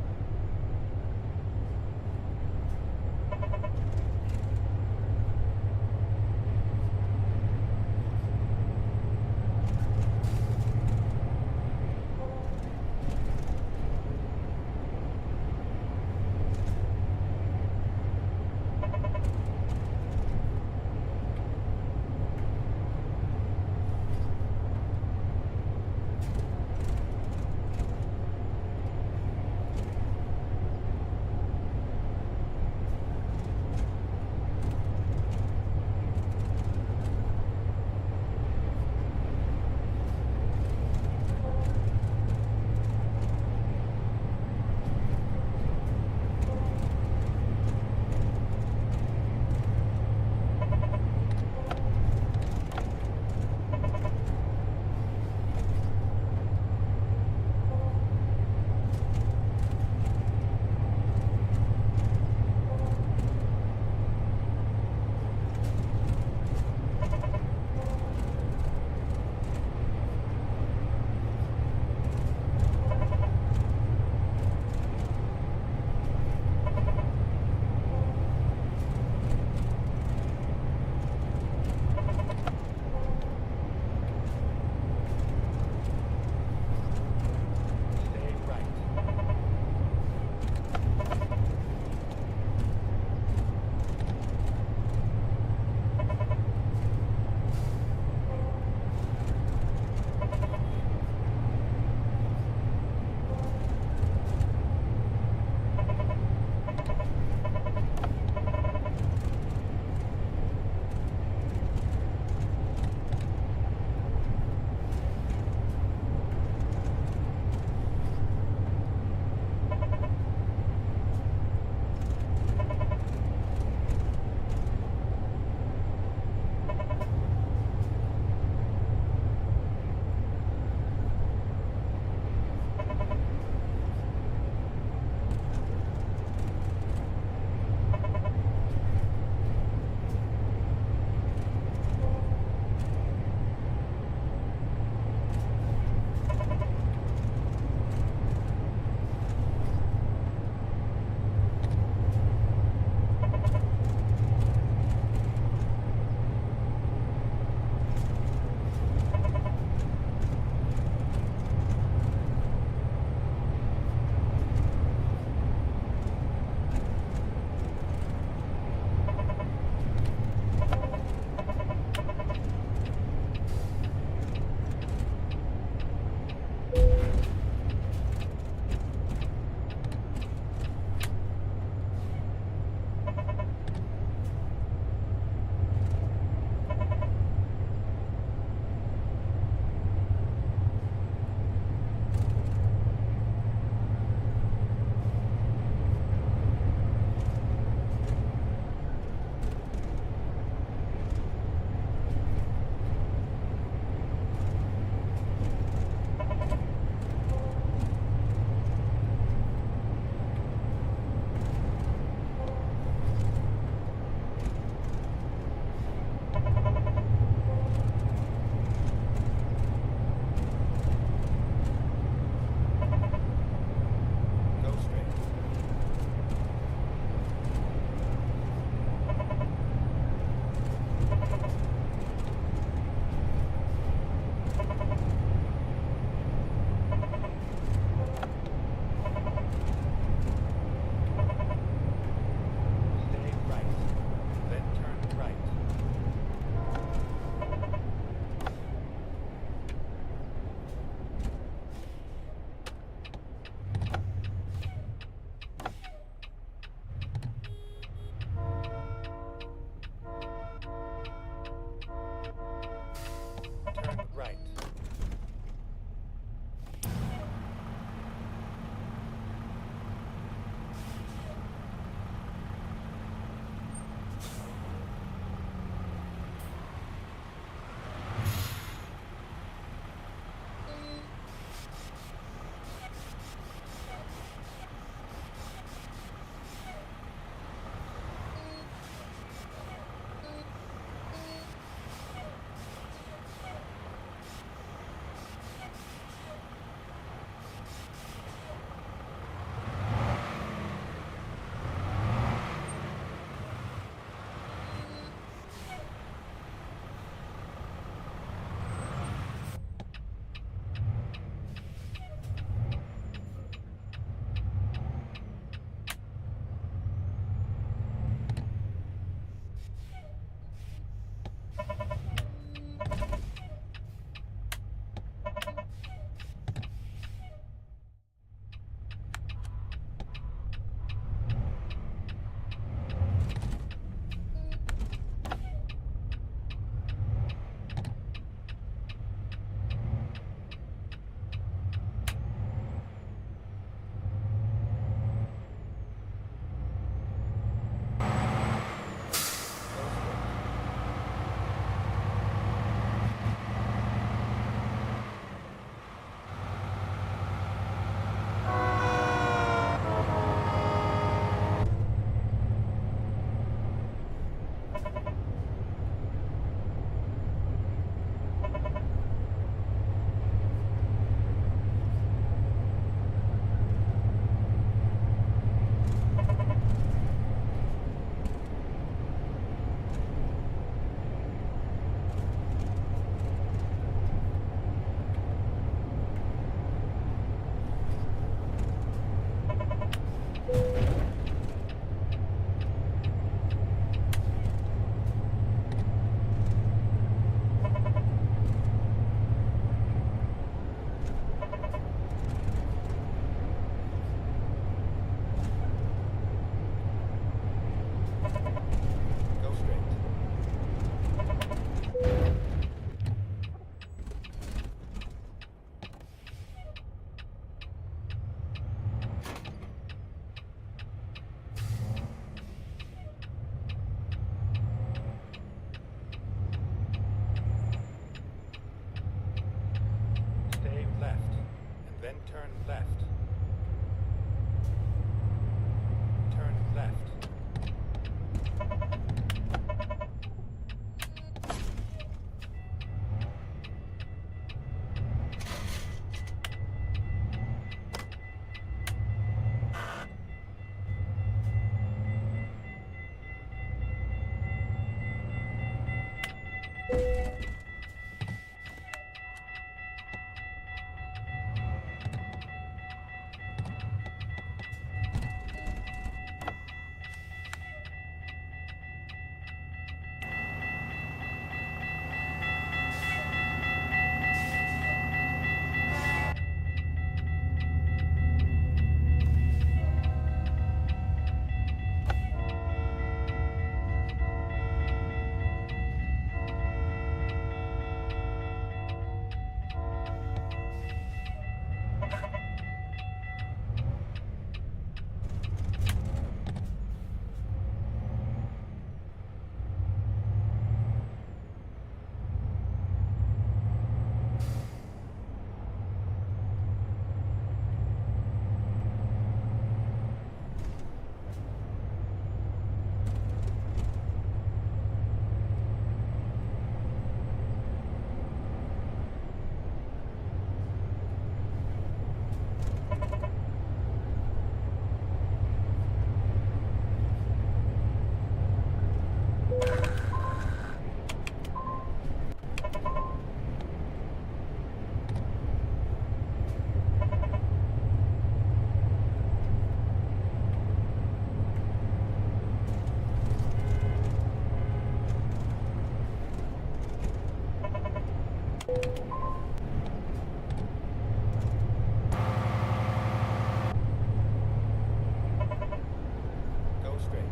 Go straight.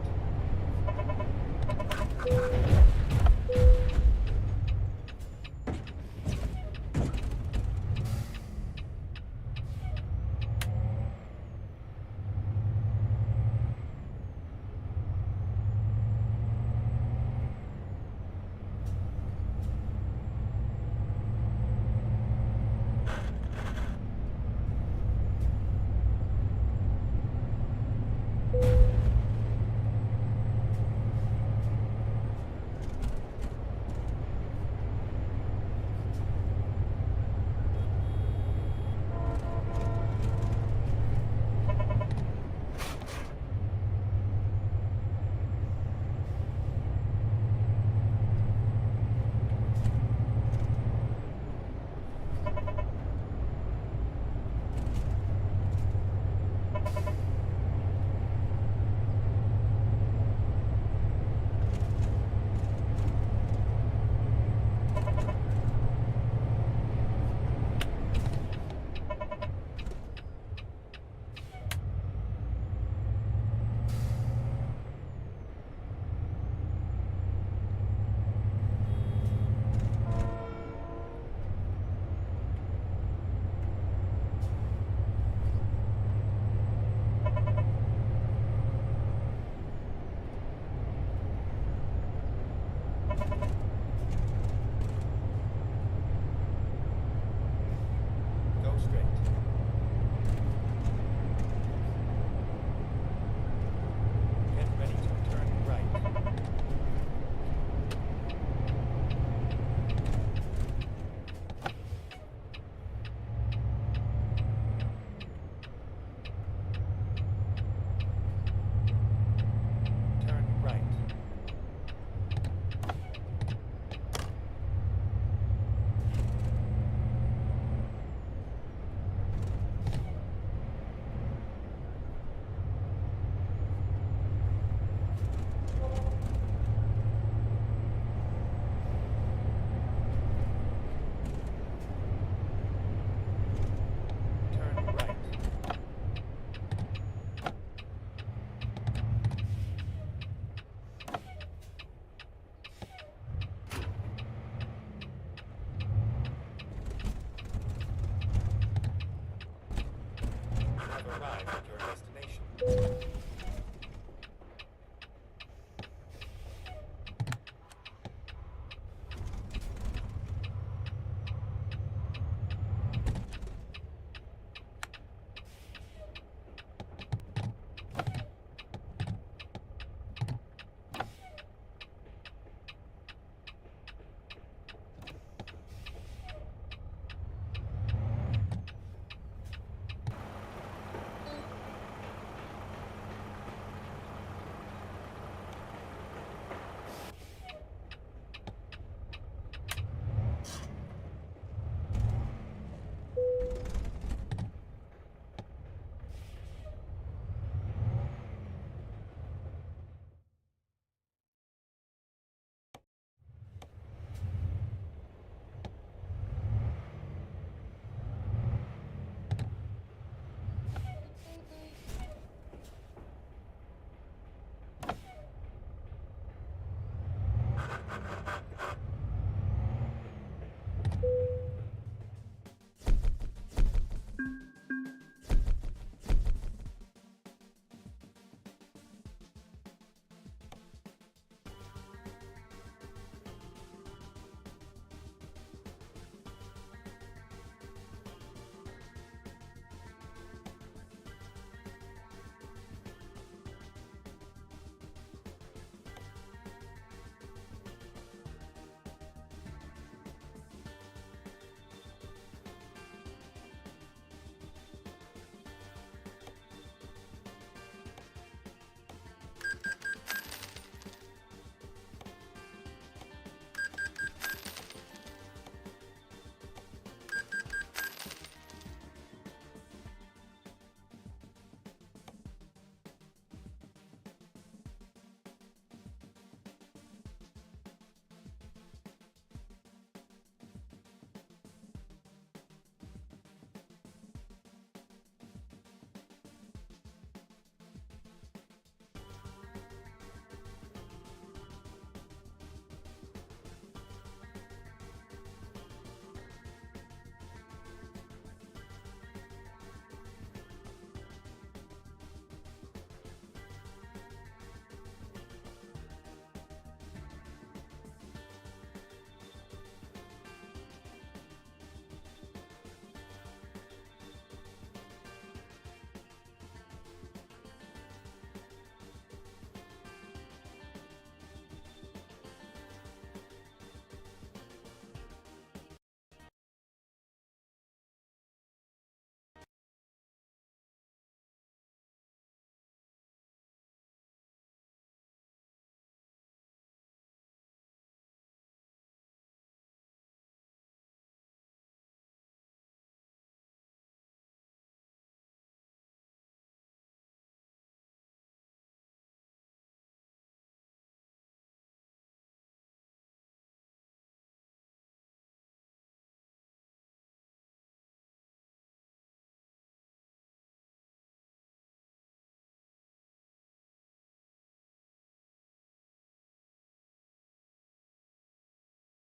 Go straight. Get ready to turn right. Turn right. Turn right. You have arrived at your destination.